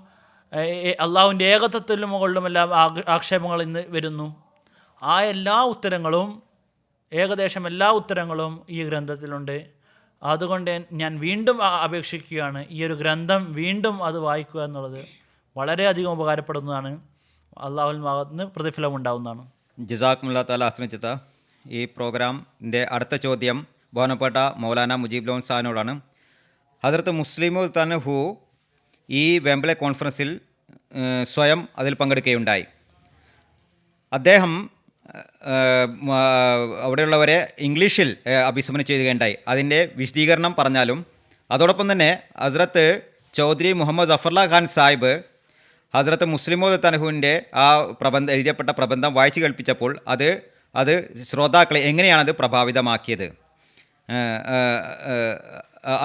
അള്ളാഹുവിൻ്റെ ഏകത്വത്തിൻ്റെ മുകളിലുമെല്ലാം ആക്ഷേപങ്ങൾ ഇന്ന് വരുന്നു. ആ എല്ലാ ഉത്തരങ്ങളും, ഏകദേശം എല്ലാ ഉത്തരങ്ങളും ഈ ഗ്രന്ഥത്തിലുണ്ട്. അതുകൊണ്ട് ഞാൻ വീണ്ടും അപേക്ഷിക്കുകയാണ്, ഈ ഒരു ഗ്രന്ഥം വീണ്ടും അത് വായിക്കുക എന്നുള്ളത് വളരെയധികം ഉപകാരപ്പെടുന്നതാണ്. അള്ളാഹുവിൽ ഭാഗത്തുനിന്ന് പ്രതിഫലം ഉണ്ടാവുന്നതാണ്. ജസാക്കുമുല്ലാ തആല ഹസ്ന ജസാ. ഈ പ്രോഗ്രാമിൻ്റെ അടുത്ത ചോദ്യം ബഹുമാനപ്പെട്ട മൗലാന മുജീബ് ലോൺ സാഹിബിനോടാണ്. ഹദ്റത്ത് മുസ്ലിമുൽ തൻഹു ഈ വെംബ്ലെ കോൺഫറൻസിൽ സ്വയം അതിൽ പങ്കെടുക്കുകയുണ്ടായി. അദ്ദേഹം അവിടെയുള്ളവരെ ഇംഗ്ലീഷിൽ അഭിസംബോധന ചെയ്യുകയുണ്ടായി. അതിൻ്റെ വിശദീകരണം പറഞ്ഞാലും അതോടൊപ്പം തന്നെ ഹസ്രത്ത് ചൗധരി മുഹമ്മദ് ജഫറുല്ലാ ഖാൻ സാഹിബ് ഹസ്രത്ത് മുസ്ലിമോദ് തൻഹുവിൻ്റെ ആ എഴുതപ്പെട്ട പ്രബന്ധം വായിച്ചു കേൾപ്പിച്ചപ്പോൾ അത് ശ്രോതാക്കളെ എങ്ങനെയാണത് പ്രഭാവിതമാക്കിയത്,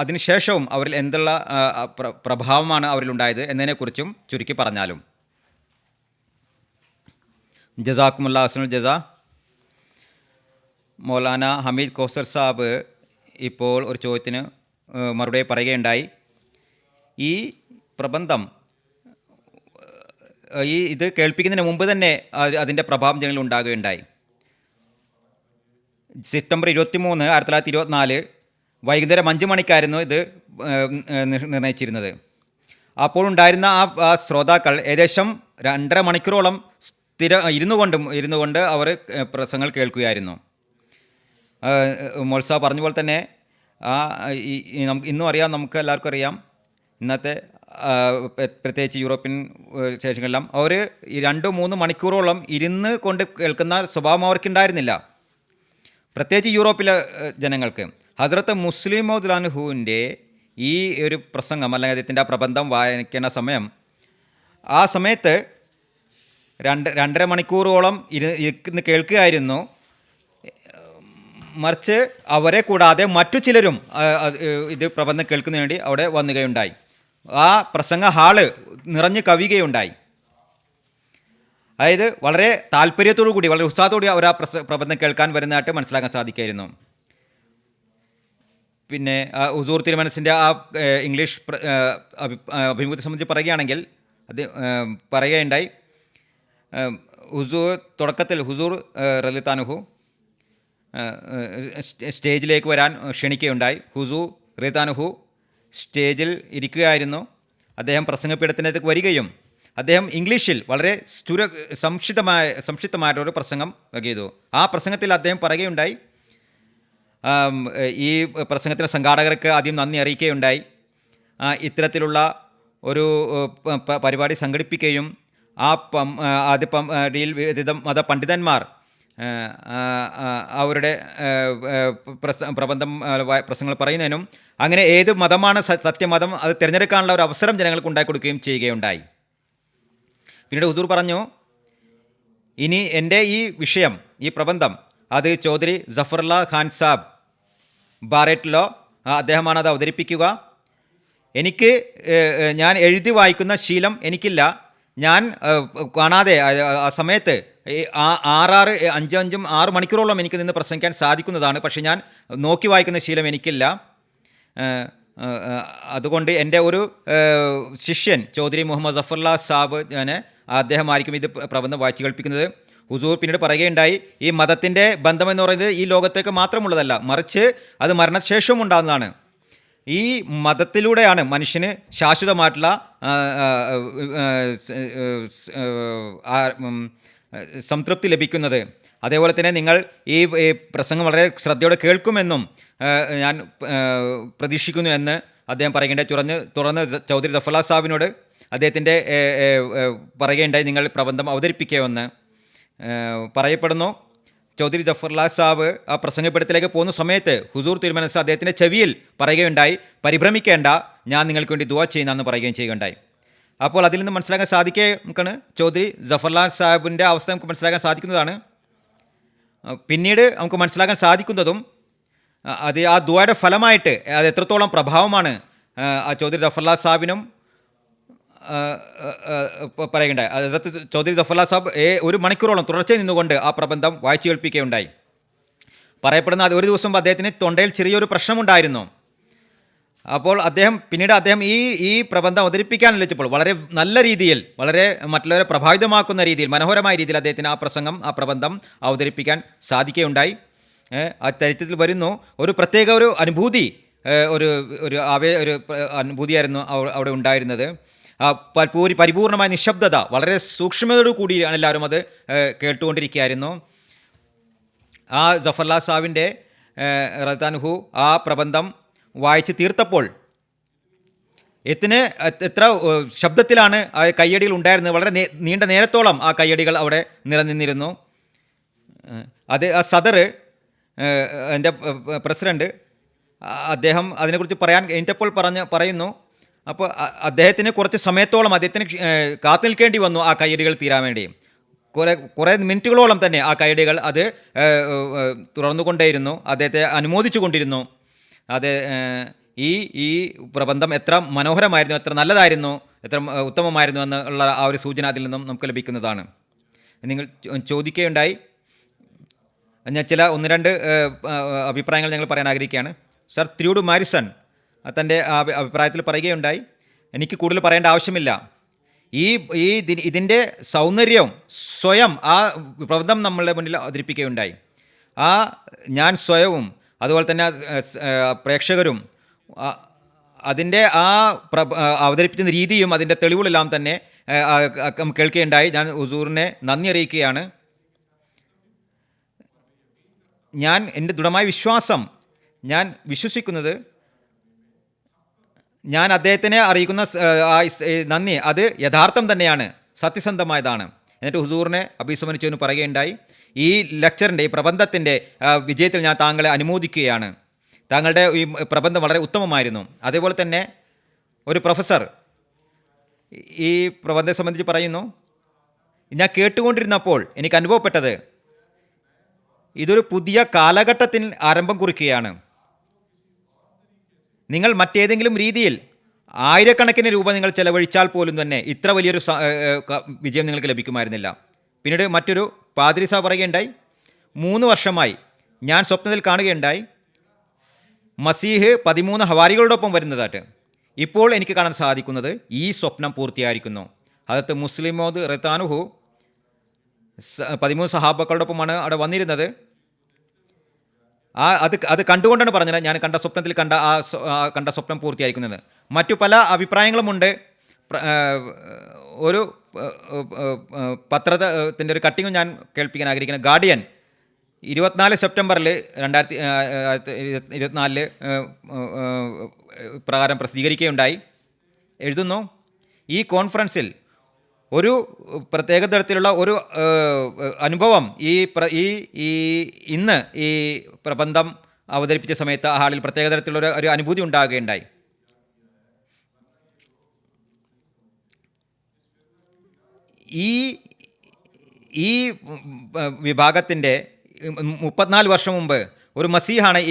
അതിനുശേഷവും അവരിൽ എന്തുള്ള പ്രഭാവമാണ് അവരിലുണ്ടായത് എന്നതിനെക്കുറിച്ചും ചുരുക്കി പറഞ്ഞാലും. ജസാക്കുമുല്ലാ ഹസ്നുൽ ജസാ. മൗലാന ഹമീദ് കൗസർ സാബ് ഇപ്പോൾ ഒരു ചോദ്യത്തിന് മറുപടി പറയുകയുണ്ടായി. ഈ പ്രബന്ധം ഇത് കേൾപ്പിക്കുന്നതിന് മുമ്പ് തന്നെ അതിൻ്റെ പ്രഭാവം ജനങ്ങളിൽ ഉണ്ടാകുകയുണ്ടായി. സെപ്റ്റംബർ 23, 1924 വൈകുന്നേരം 5 മണിക്കായിരുന്നു ഇത് നിർണയിച്ചിരുന്നത്. അപ്പോഴുണ്ടായിരുന്ന ആ ശ്രോതാക്കൾ ഏകദേശം 2.5 മണിക്കൂറോളം ഇരുന്നു കൊണ്ട് അവർ പ്രസംഗങ്ങൾ കേൾക്കുകയായിരുന്നു. മോൾസ പറഞ്ഞ പോലെ തന്നെ നമുക്ക് ഇന്നും അറിയാം, നമുക്ക് എല്ലാവർക്കും അറിയാം, ഇന്നത്തെ പ്രത്യേകിച്ച് യൂറോപ്യൻ സ്റ്റേഷനിലെല്ലാം അവർ 2-3 മണിക്കൂറോളം ഇരുന്ന് കൊണ്ട് കേൾക്കുന്ന സ്വഭാവം അവർക്കുണ്ടായിരുന്നില്ല. പ്രത്യേകിച്ച് യൂറോപ്പിലെ ജനങ്ങൾക്ക്. ഹസ്രത്ത് മുസ്ലിം മൗദ് അൻഹുവിൻ്റെ ഈ ഒരു പ്രസംഗം അല്ലെങ്കിൽ അദ്ദേഹത്തിൻ്റെ ആ പ്രബന്ധം വായിക്കുന്ന സമയം, ആ സമയത്ത് 2-2.5 മണിക്കൂറോളം ഇരുന്ന് കേൾക്കുകയായിരുന്നു. മറിച്ച് അവരെ കൂടാതെ മറ്റു ചിലരും ഇത് പ്രബന്ധം കേൾക്കുന്നതിന് വേണ്ടി അവിടെ വന്നുകയുണ്ടായി. ആ പ്രസംഗ ഹാള് നിറഞ്ഞു കവിയുകയുണ്ടായി. അതായത് വളരെ താല്പര്യത്തോടു കൂടി, വളരെ ഉത്സാഹത്തോടെ അവർ ആ പ്രബന്ധം കേൾക്കാൻ വരുന്നതായിട്ട് മനസ്സിലാക്കാൻ സാധിക്കുമായിരുന്നു. പിന്നെ ഹുസൂർ തിരുമനസിൻ്റെ ആ ഇംഗ്ലീഷ് അഭിമുഖത്തെ സംബന്ധിച്ച് പറയുകയാണെങ്കിൽ അത് പറയുകയുണ്ടായി. തുടക്കത്തിൽ ഹുസൂർ റളിയല്ലാഹു സ്റ്റേജിലേക്ക് വരാൻ ക്ഷണിക്കുകയുണ്ടായി. ഹുസൂർ റളിയല്ലാഹു സ്റ്റേജിൽ ഇരിക്കുകയായിരുന്നു. അദ്ദേഹം പ്രസംഗപീഠത്തിനകത്തേക്ക് വരികയും അദ്ദേഹം ഇംഗ്ലീഷിൽ വളരെ സംക്ഷിപ്തമായിട്ടൊരു പ്രസംഗം നൽകിയതു. ആ പ്രസംഗത്തിൽ അദ്ദേഹം പറയുകയുണ്ടായി, ഈ പ്രസംഗത്തിൻ്റെ സംഘാടകർക്ക് ആദ്യം നന്ദി അറിയിക്കുകയുണ്ടായി. ഇത്തരത്തിലുള്ള ഒരു പരിപാടി സംഘടിപ്പിക്കുകയും ആദ്യ വിവിധ മത പണ്ഡിതന്മാർ അവരുടെ പ്രസംഗങ്ങൾ പറയുന്നതിനും അങ്ങനെ ഏത് മതമാണ് സത്യമതം അത് തിരഞ്ഞെടുക്കാനുള്ള ഒരു അവസരം ജനങ്ങൾക്ക് ഉണ്ടാക്കി കൊടുക്കുകയും ചെയ്യുകയുണ്ടായി. പിന്നീട് ഹുസൂർ പറഞ്ഞു, ഇനി എൻ്റെ ഈ വിഷയം, ഈ പ്രബന്ധം അത് ചൗധരി ജഫറുല്ലാ ഖാൻ സാബ് ബാറേറ്റിലോ അദ്ദേഹമാണ് അത് അവതരിപ്പിക്കുക. ഞാൻ എഴുതി വായിക്കുന്ന ശീലം എനിക്കില്ല. ഞാൻ കാണാതെ ആ സമയത്ത് 5-6 മണിക്കൂറോളം എനിക്ക് നിന്ന് പ്രസംഗിക്കാൻ സാധിക്കുന്നതാണ്. പക്ഷേ ഞാൻ നോക്കി വായിക്കുന്ന ശീലം എനിക്കില്ല. അതുകൊണ്ട് എൻ്റെ ഒരു ശിഷ്യൻ ചൗധരി മുഹമ്മദ് ജഫറുല്ലാ സാബ് അദ്ദേഹമായിരിക്കും ഇത് പ്രബന്ധം വായിച്ചു കേൾപ്പിക്കുന്നത്. ഹുസൂർ പിന്നീട് പറയുകയുണ്ടായി, ഈ മതത്തിൻ്റെ ബന്ധമെന്ന് പറയുന്നത് ഈ ലോകത്തേക്ക് മാത്രമുള്ളതല്ല, മറിച്ച് അത് മരണശേഷവും ഉണ്ടാകുന്നതാണ്. ഈ മതത്തിലൂടെയാണ് മനുഷ്യന് ശാശ്വതമായിട്ടുള്ള സംതൃപ്തി ലഭിക്കുന്നത്. അതേപോലെ തന്നെ നിങ്ങൾ ഈ പ്രസംഗം വളരെ ശ്രദ്ധയോടെ കേൾക്കുമെന്നും ഞാൻ പ്രതീക്ഷിക്കുന്നു എന്ന് അദ്ദേഹം പറയുകയുണ്ടായി. തുറന്ന് ചൗധരി ജഫറുല്ലാ സാബിനോട് അദ്ദേഹത്തിൻ്റെ പറയുകയുണ്ടായി, നിങ്ങൾ പ്രബന്ധം അവതരിപ്പിക്കുമെന്ന് പറയപ്പെടുന്നു. ചൗധരി ജഫറുല്ലാ സാബ് ആ പ്രസംഗപീഠത്തിലേക്ക് പോകുന്ന സമയത്ത് ഹുസൂർ തിരുമനസ് അദ്ദേഹത്തിൻ്റെ ചെവിയിൽ പറയുകയുണ്ടായി, പരിഭ്രമിക്കേണ്ട, ഞാൻ നിങ്ങൾക്ക് വേണ്ടി ദുആ ചെയ്യുന്നതെന്ന് പറയുകയും ചെയ്യുകയുണ്ടായി. അപ്പോൾ അതിൽ നിന്ന് മനസ്സിലാക്കാൻ നമുക്കാണ് ചൗധരി ജഫറുല്ലാ സാഹിബിൻ്റെ അവസ്ഥ നമുക്ക് മനസ്സിലാക്കാൻ സാധിക്കുന്നതാണ്. പിന്നീട് നമുക്ക് മനസ്സിലാക്കാൻ സാധിക്കുന്നതും അത് ആ ദുആയുടെ ഫലമായിട്ട് അത് എത്രത്തോളം പ്രഭാവമാണ് ആ ചൗധരി ജഫറുല്ലാ സാഹിബിനും പറയുകയുണ്ടായി. അതിനകത്ത് ചൗധരി ജഫറുല്ലാ സാബ് 1 മണിക്കൂറോളം തുടർച്ചയായി നിന്നുകൊണ്ട് ആ പ്രബന്ധം വായിച്ചു കേൾപ്പിക്കുകയുണ്ടായി. പറയപ്പെടുന്ന അത് ഒരു ദിവസം അദ്ദേഹത്തിന് തൊണ്ടയിൽ ചെറിയൊരു പ്രശ്നമുണ്ടായിരുന്നു. അപ്പോൾ പിന്നീട് അദ്ദേഹം ഈ പ്രബന്ധം അവതരിപ്പിക്കാൻ ലഭിച്ചപ്പോൾ വളരെ നല്ല രീതിയിൽ, വളരെ മറ്റുള്ളവരെ പ്രഭാവിതമാക്കുന്ന രീതിയിൽ, മനോഹരമായ രീതിയിൽ അദ്ദേഹത്തിന് ആ പ്രബന്ധം അവതരിപ്പിക്കാൻ സാധിക്കുകയുണ്ടായി. ആ ചരിത്രത്തിൽ വരുന്നു, ഒരു പ്രത്യേക ഒരു അനുഭൂതി, ഒരു അനുഭൂതിയായിരുന്നു അവിടെ ഉണ്ടായിരുന്നത്. പരിപൂർണമായ നിശബ്ദത, വളരെ സൂക്ഷ്മതയോടു കൂടിയാണ് എല്ലാവരും അത് കേട്ടുകൊണ്ടിരിക്കുകയായിരുന്നു. ആ ജഫറുല്ലാ സാബിൻ്റെ റളിയല്ലാഹു ആ പ്രബന്ധം വായിച്ച് തീർത്തപ്പോൾ എത്ര ശബ്ദത്തിലാണ് ആ കയ്യടികൾ ഉണ്ടായിരുന്നത്. വളരെ നീണ്ട നേരത്തോളം ആ കയ്യടികൾ അവിടെ നിലനിന്നിരുന്നു. അത് ആ സദർ, എൻ്റെ പ്രസിഡൻറ്റ്, അദ്ദേഹം അതിനെക്കുറിച്ച് പറയാൻ കഴിഞ്ഞപ്പോൾ പറയുന്നു, അപ്പോൾ അദ്ദേഹത്തിന് കുറച്ച് സമയത്തോളം അദ്ദേഹത്തിന് കാത്തു നിൽക്കേണ്ടി വന്നു ആ കയ്യടികൾ തീരാൻ വേണ്ടി. കുറേ മിനിറ്റുകളോളം തന്നെ ആ കയ്യടികൾ അത് തുടർന്നുകൊണ്ടേയിരുന്നു, അദ്ദേഹത്തെ അനുമോദിച്ചു കൊണ്ടിരുന്നു. അത് ഈ പ്രബന്ധം എത്ര മനോഹരമായിരുന്നു, എത്ര നല്ലതായിരുന്നു, എത്ര ഉത്തമമായിരുന്നു എന്നുള്ള ആ ഒരു സൂചന അതിൽ നിന്നും നമുക്ക് ലഭിക്കുന്നതാണ്. നിങ്ങൾ ചോദിക്കുകയുണ്ടായി, ഞാൻ ചില 1-2 അഭിപ്രായങ്ങൾ ഞങ്ങൾ പറയാൻ ആഗ്രഹിക്കുകയാണ്. സർ ത്രിയൂഡ് മാരിസൺ തൻ്റെ അഭിപ്രായത്തിൽ പറയുകയുണ്ടായി, എനിക്ക് കൂടുതൽ പറയേണ്ട ആവശ്യമില്ല. ഇതിൻ്റെ സൗന്ദര്യം സ്വയം ആ പ്രബന്ധം നമ്മളുടെ മുന്നിൽ അവതരിപ്പിക്കുകയുണ്ടായി. ഞാൻ സ്വയവും അതുപോലെ തന്നെ പ്രേക്ഷകരും അതിൻ്റെ അവതരിപ്പിക്കുന്ന രീതിയും അതിൻ്റെ തെളിവുകളെല്ലാം തന്നെ കേൾക്കുകയുണ്ടായി. ഞാൻ ഹുസൂറിനെ നന്ദി അറിയിക്കുകയാണ്. എൻ്റെ ദൃഢമായ വിശ്വാസം, ഞാൻ വിശ്വസിക്കുന്നത്, ഞാൻ അദ്ദേഹത്തിനെ അറിയിക്കുന്ന നന്ദി അത് യഥാർത്ഥം തന്നെയാണ്, സത്യസന്ധമായതാണ്. എന്നിട്ട് ഹുസൂറിനെ അഭിസംബോധിച്ചവന് പറയുകയുണ്ടായി, ഈ ലെക്ചറിൻ്റെ, ഈ പ്രബന്ധത്തിൻ്റെ വിജയത്തിൽ ഞാൻ താങ്കളെ അനുമോദിക്കുകയാണ്. താങ്കളുടെ ഈ പ്രബന്ധം വളരെ ഉത്തമമായിരുന്നു. അതേപോലെ തന്നെ ഒരു പ്രൊഫസർ ഈ പ്രബന്ധത്തെ സംബന്ധിച്ച് പറയുന്നു, ഞാൻ കേട്ടുകൊണ്ടിരുന്നപ്പോൾ എനിക്ക് അനുഭവപ്പെട്ടത് ഇതൊരു പുതിയ കാലഘട്ടത്തിന് ആരംഭം കുറിക്കുകയാണ്. നിങ്ങൾ മറ്റേതെങ്കിലും രീതിയിൽ ആയിരക്കണക്കിന് രൂപ നിങ്ങൾ ചെലവഴിച്ചാൽ പോലും തന്നെ ഇത്ര വലിയൊരു വിജയം നിങ്ങൾക്ക് ലഭിക്കുമായിരുന്നില്ല. പിന്നീട് മറ്റൊരു പാദ്രി സാഹ് പറയുകയുണ്ടായി, 3 വർഷമായി ഞാൻ സ്വപ്നത്തിൽ കാണുകയുണ്ടായി മസീഹ് 13 ഹവാരികളോടൊപ്പം വരുന്നതായിട്ട്. ഇപ്പോൾ എനിക്ക് കാണാൻ സാധിക്കുന്നത് ഈ സ്വപ്നം പൂർത്തിയായിരിക്കുന്നു. ഹദരത്ത് മുസ്ലിം മൗദ് റത്താനുഹു 13 സഹാബക്കളോടൊപ്പമാണ് അവിടെ വന്നിരുന്നത്. അത് കണ്ടുകൊണ്ടാണ് പറഞ്ഞത്, ഞാൻ കണ്ട സ്വപ്നത്തിൽ കണ്ട സ്വപ്നം പൂർത്തിയായിരിക്കുന്നത്. മറ്റു പല അഭിപ്രായങ്ങളുമുണ്ട്. ഒരു പത്രത്തിൻ്റെ ഒരു കട്ടിങ്ങും ഞാൻ കേൾപ്പിക്കാൻ ആഗ്രഹിക്കുന്നത്. ഗാർഡിയൻ 24 സെപ്റ്റംബറിൽ 2024 പ്രകാരം പ്രസിദ്ധീകരിക്കുകയുണ്ടായി. എഴുതുന്നു, ഈ കോൺഫറൻസിൽ ഒരു പ്രത്യേക തരത്തിലുള്ള ഒരു അനുഭവം ഇന്ന് ഈ പ്രബന്ധം അവതരിപ്പിച്ച സമയത്ത് ആ ഹാളിൽ പ്രത്യേക തരത്തിലുള്ള ഒരു അനുഭൂതി ഉണ്ടാകുകയുണ്ടായി. ഈ വിഭാഗത്തിൻ്റെ 34 വർഷം മുമ്പ് ഒരു മസീഹാണ് ഈ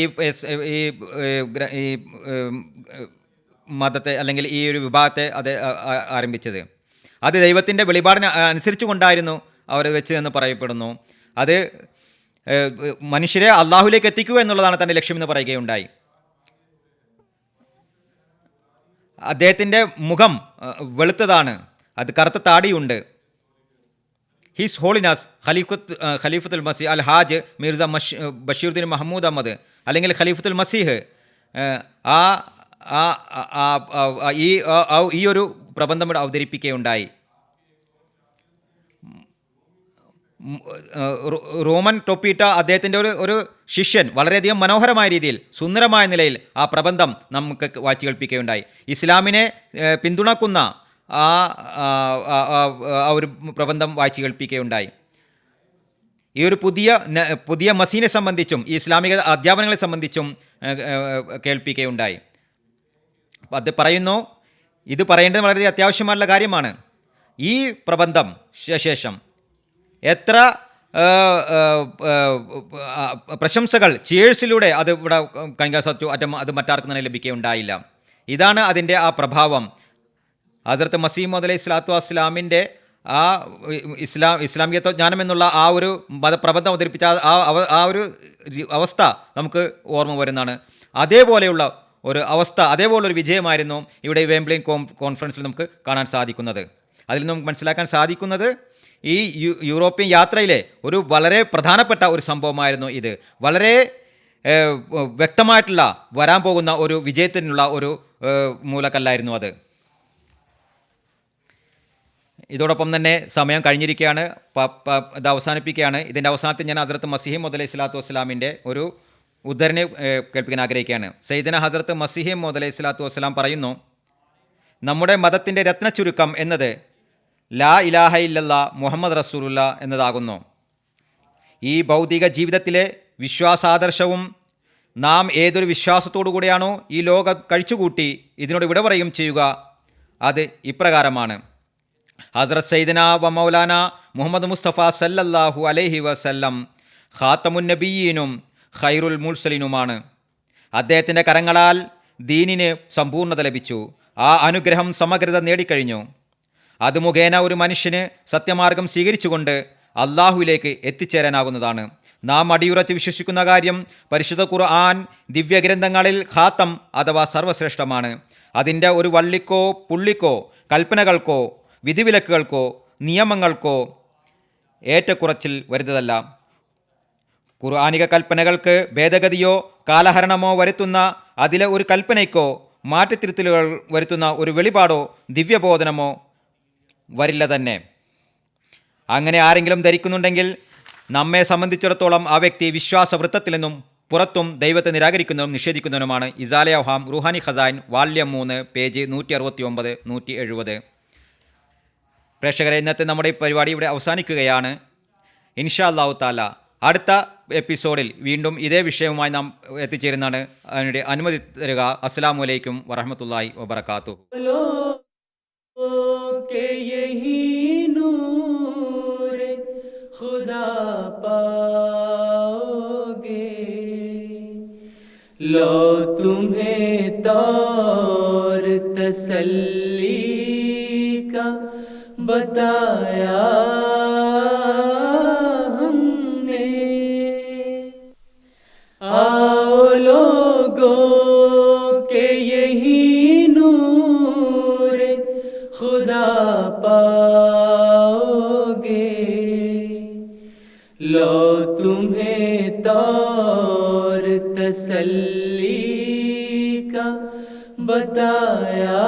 മതത്തെ അല്ലെങ്കിൽ ഈ ഒരു വിഭാഗത്തെ അത് ആരംഭിച്ചത്. അത് ദൈവത്തിൻ്റെ വെളിപാടിന് അനുസരിച്ചു കൊണ്ടായിരുന്നു അവർ വെച്ചതെന്ന് പറയപ്പെടുന്നു. അത് മനുഷ്യരെ അള്ളാഹുലേക്ക് എത്തിക്കുക എന്നുള്ളതാണ് തൻ്റെ ലക്ഷ്യമെന്ന് പറയുകയുണ്ടായി. അദ്ദേഹത്തിൻ്റെ മുഖം വെളുത്തതാണ്, അത് കറുത്ത താടിയുണ്ട്. ഹിസ് ഹോളിനസ് ഖലീഫത്തുൽ മസീഹ് അൽ ഹാജ് മിർസ ബഷീറുദ്ദീൻ മഹമ്മൂദ് അഹമ്മദ് അല്ലെങ്കിൽ ഖലീഫത്തുൽ മസീഹ് ഈ ഒരു പ്രബന്ധം ഇവിടെ അവതരിപ്പിക്കുകയുണ്ടായി. റോമൻ ടൊപ്പീട്ട അദ്ദേഹത്തിൻ്റെ ഒരു ശിഷ്യൻ വളരെയധികം മനോഹരമായ രീതിയിൽ സുന്ദരമായ നിലയിൽ ആ പ്രബന്ധം നമുക്ക് വായിച്ചു കേൾപ്പിക്കുകയുണ്ടായി. ഇസ്ലാമിനെ പിന്തുണക്കുന്ന ആ ഒരു പ്രബന്ധം വായിച്ചു കേൾപ്പിക്കുകയുണ്ടായി. ഈ ഒരു പുതിയ മസീനെ സംബന്ധിച്ചും ഈ ഇസ്ലാമിക അധ്യാപനങ്ങളെ സംബന്ധിച്ചും കേൾപ്പിക്കുകയുണ്ടായി. അപ്പം അത് പറയുന്നു, ഇത് പറയേണ്ടത് വളരെ അത്യാവശ്യമായുള്ള കാര്യമാണ്. ഈ പ്രബന്ധം ശേഷം എത്ര പ്രശംസകൾ ചിയേഴ്സിലൂടെ അത് ഇവിടെ കാണിക്കാൻ സാധിച്ചു, അത് മറ്റാർക്കും തന്നെ ലഭിക്കുകയുണ്ടായില്ല. ഇതാണ് അതിൻ്റെ ആ പ്രഭാവം. ഹദ്റത്ത് മസീഹ് മൗഊദ് അലൈഹി സ്വലാത്തു വസ്സലാമിൻ്റെ ആ ഇസ്ലാമിക ജ്ഞാനം എന്നുള്ള ആ ഒരു മതപ്രബന്ധം അവതരിപ്പിച്ച ആ ഒരു അവസ്ഥ നമുക്ക് ഓർമ്മ വരുന്നതാണ്. അതേപോലെയുള്ള ഒരു അവസ്ഥ, അതേപോലൊരു വിജയമായിരുന്നു ഇവിടെ വെംബ്ലി കോൺഫറൻസിൽ നമുക്ക് കാണാൻ സാധിക്കുന്നത്. അതിൽ നമുക്ക് മനസ്സിലാക്കാൻ സാധിക്കുന്നത് ഈ യൂറോപ്യൻ യാത്രയിലെ ഒരു വളരെ പ്രധാനപ്പെട്ട ഒരു സംഭവമായിരുന്നു ഇത്. വളരെ വ്യക്തമായിട്ടുള്ള വരാൻ പോകുന്ന ഒരു വിജയത്തിനുള്ള ഒരു മൂലക്കല്ലായിരുന്നു അത്. ഇതോടൊപ്പം തന്നെ സമയം കഴിഞ്ഞിരിക്കുകയാണ്, ഇത് അവസാനിപ്പിക്കുകയാണ്. ഇതിൻ്റെ അവസാനത്തിൽ ഞാൻ ഹദ്റത്ത് മസീഹ് മൗഊദ് അലൈഹി സ്വലാത്തു വസ്സലാമിൻ്റെ ഒരു ഉദ്ധരണി കേൾപ്പിക്കാൻ ആഗ്രഹിക്കുകയാണ്. സയ്യിദന ഹദ്റത്ത് മസീഹ് മൗഊദ് അലൈഹി സ്വലാത്തു വസ്സലാം പറയുന്നു, നമ്മുടെ മതത്തിൻ്റെ രത്നച്ചുരുക്കം എന്നത് ലാ ഇലാഹ ഇല്ലല്ലാ മുഹമ്മദ് റസൂലുള്ള എന്നതാകുന്നു. ഈ ഭൗതിക ജീവിതത്തിലെ വിശ്വാസാദർശവും നാം ഏതൊരു വിശ്വാസത്തോടു കൂടിയാണോ ഈ ലോകം കഴിച്ചുകൂട്ടി ഇതിനോട് വിട പറയും ചെയ്യുക, അത് ഇപ്രകാരമാണ്. ഹസ്രത്ത് സയ്യിദന വ മൗലാന മുഹമ്മദ് മുസ്തഫ സല്ലല്ലാഹു അലൈഹി വസല്ലം ഖാത്തമുൻ നബിയ്യീനും ഖൈറുൽ മുർസലിനുമാണ്. അദ്ദേഹത്തിൻ്റെ കരങ്ങളാൽ ദീനിന് സമ്പൂർണ്ണത ലഭിച്ചു. ആ അനുഗ്രഹം സമഗ്രത നേടിക്കഴിഞ്ഞു. അത് മുഖേന ഒരു മനുഷ്യന് സത്യമാർഗം സ്വീകരിച്ചുകൊണ്ട് അള്ളാഹുവിലേക്ക് എത്തിച്ചേരാനാകുന്നതാണ്. നാം അടിയുറച്ച് വിശ്വസിക്കുന്ന കാര്യം പരിശുദ്ധ ഖുർആൻ ദിവ്യഗ്രന്ഥങ്ങളിൽ ഖാത്തം അഥവാ സർവ്വശ്രേഷ്ഠമാണ്. അതിൻ്റെ ഒരു വള്ളിക്കോ പുള്ളിക്കോ കൽപ്പനകൾക്കോ വിധിവിലക്കുകൾക്കോ നിയമങ്ങൾക്കോ ഏറ്റക്കുറച്ചിൽ വരുന്നതല്ല. ഖുർആനിക കൽപ്പനകൾക്ക് ഭേദഗതിയോ കാലഹരണമോ വരുത്തുന്ന അതിലെ ഒരു കൽപ്പനയ്ക്കോ മാറ്റത്തിരുത്തലുകൾ വരുത്തുന്ന ഒരു വെളിപാടോ ദിവ്യബോധനമോ വരില്ല തന്നെ. അങ്ങനെ ആരെങ്കിലും ധരിക്കുന്നുണ്ടെങ്കിൽ നമ്മെ സംബന്ധിച്ചിടത്തോളം ആ വ്യക്തി വിശ്വാസവൃത്തത്തിൽ നിന്നും പുറത്തും ദൈവത്തെ നിരാകരിക്കുന്നവരും നിഷേധിക്കുന്നവരുമാണ്. ഇസാലെ ഔഹാം റുഹാനി ഖസാൻ വാള്യം 3 പേജ് 169 170. പ്രേക്ഷകരെ, ഇന്നത്തെ നമ്മുടെ ഈ പരിപാടി ഇവിടെ അവസാനിക്കുകയാണ്. ഇൻഷാ അല്ലാഹു തആല അടുത്ത എപ്പിസോഡിൽ വീണ്ടും ഇതേ വിഷയവുമായി നാം എത്തിച്ചേരുന്നതാണ്. അതിനുടെ അനുമതി തരിക. അസ്സലാമു അലൈക്കും വറഹ്മത്തുള്ളാഹി വബറകാതുഹു. के यही नूर खुदा पाओगे, लो तुम्हें तौर तसल्ली का बताया हमने. आओ लोगों के यही नूर खुदा पाओगे, लो तुम्हें तौर तसल्ली का बताया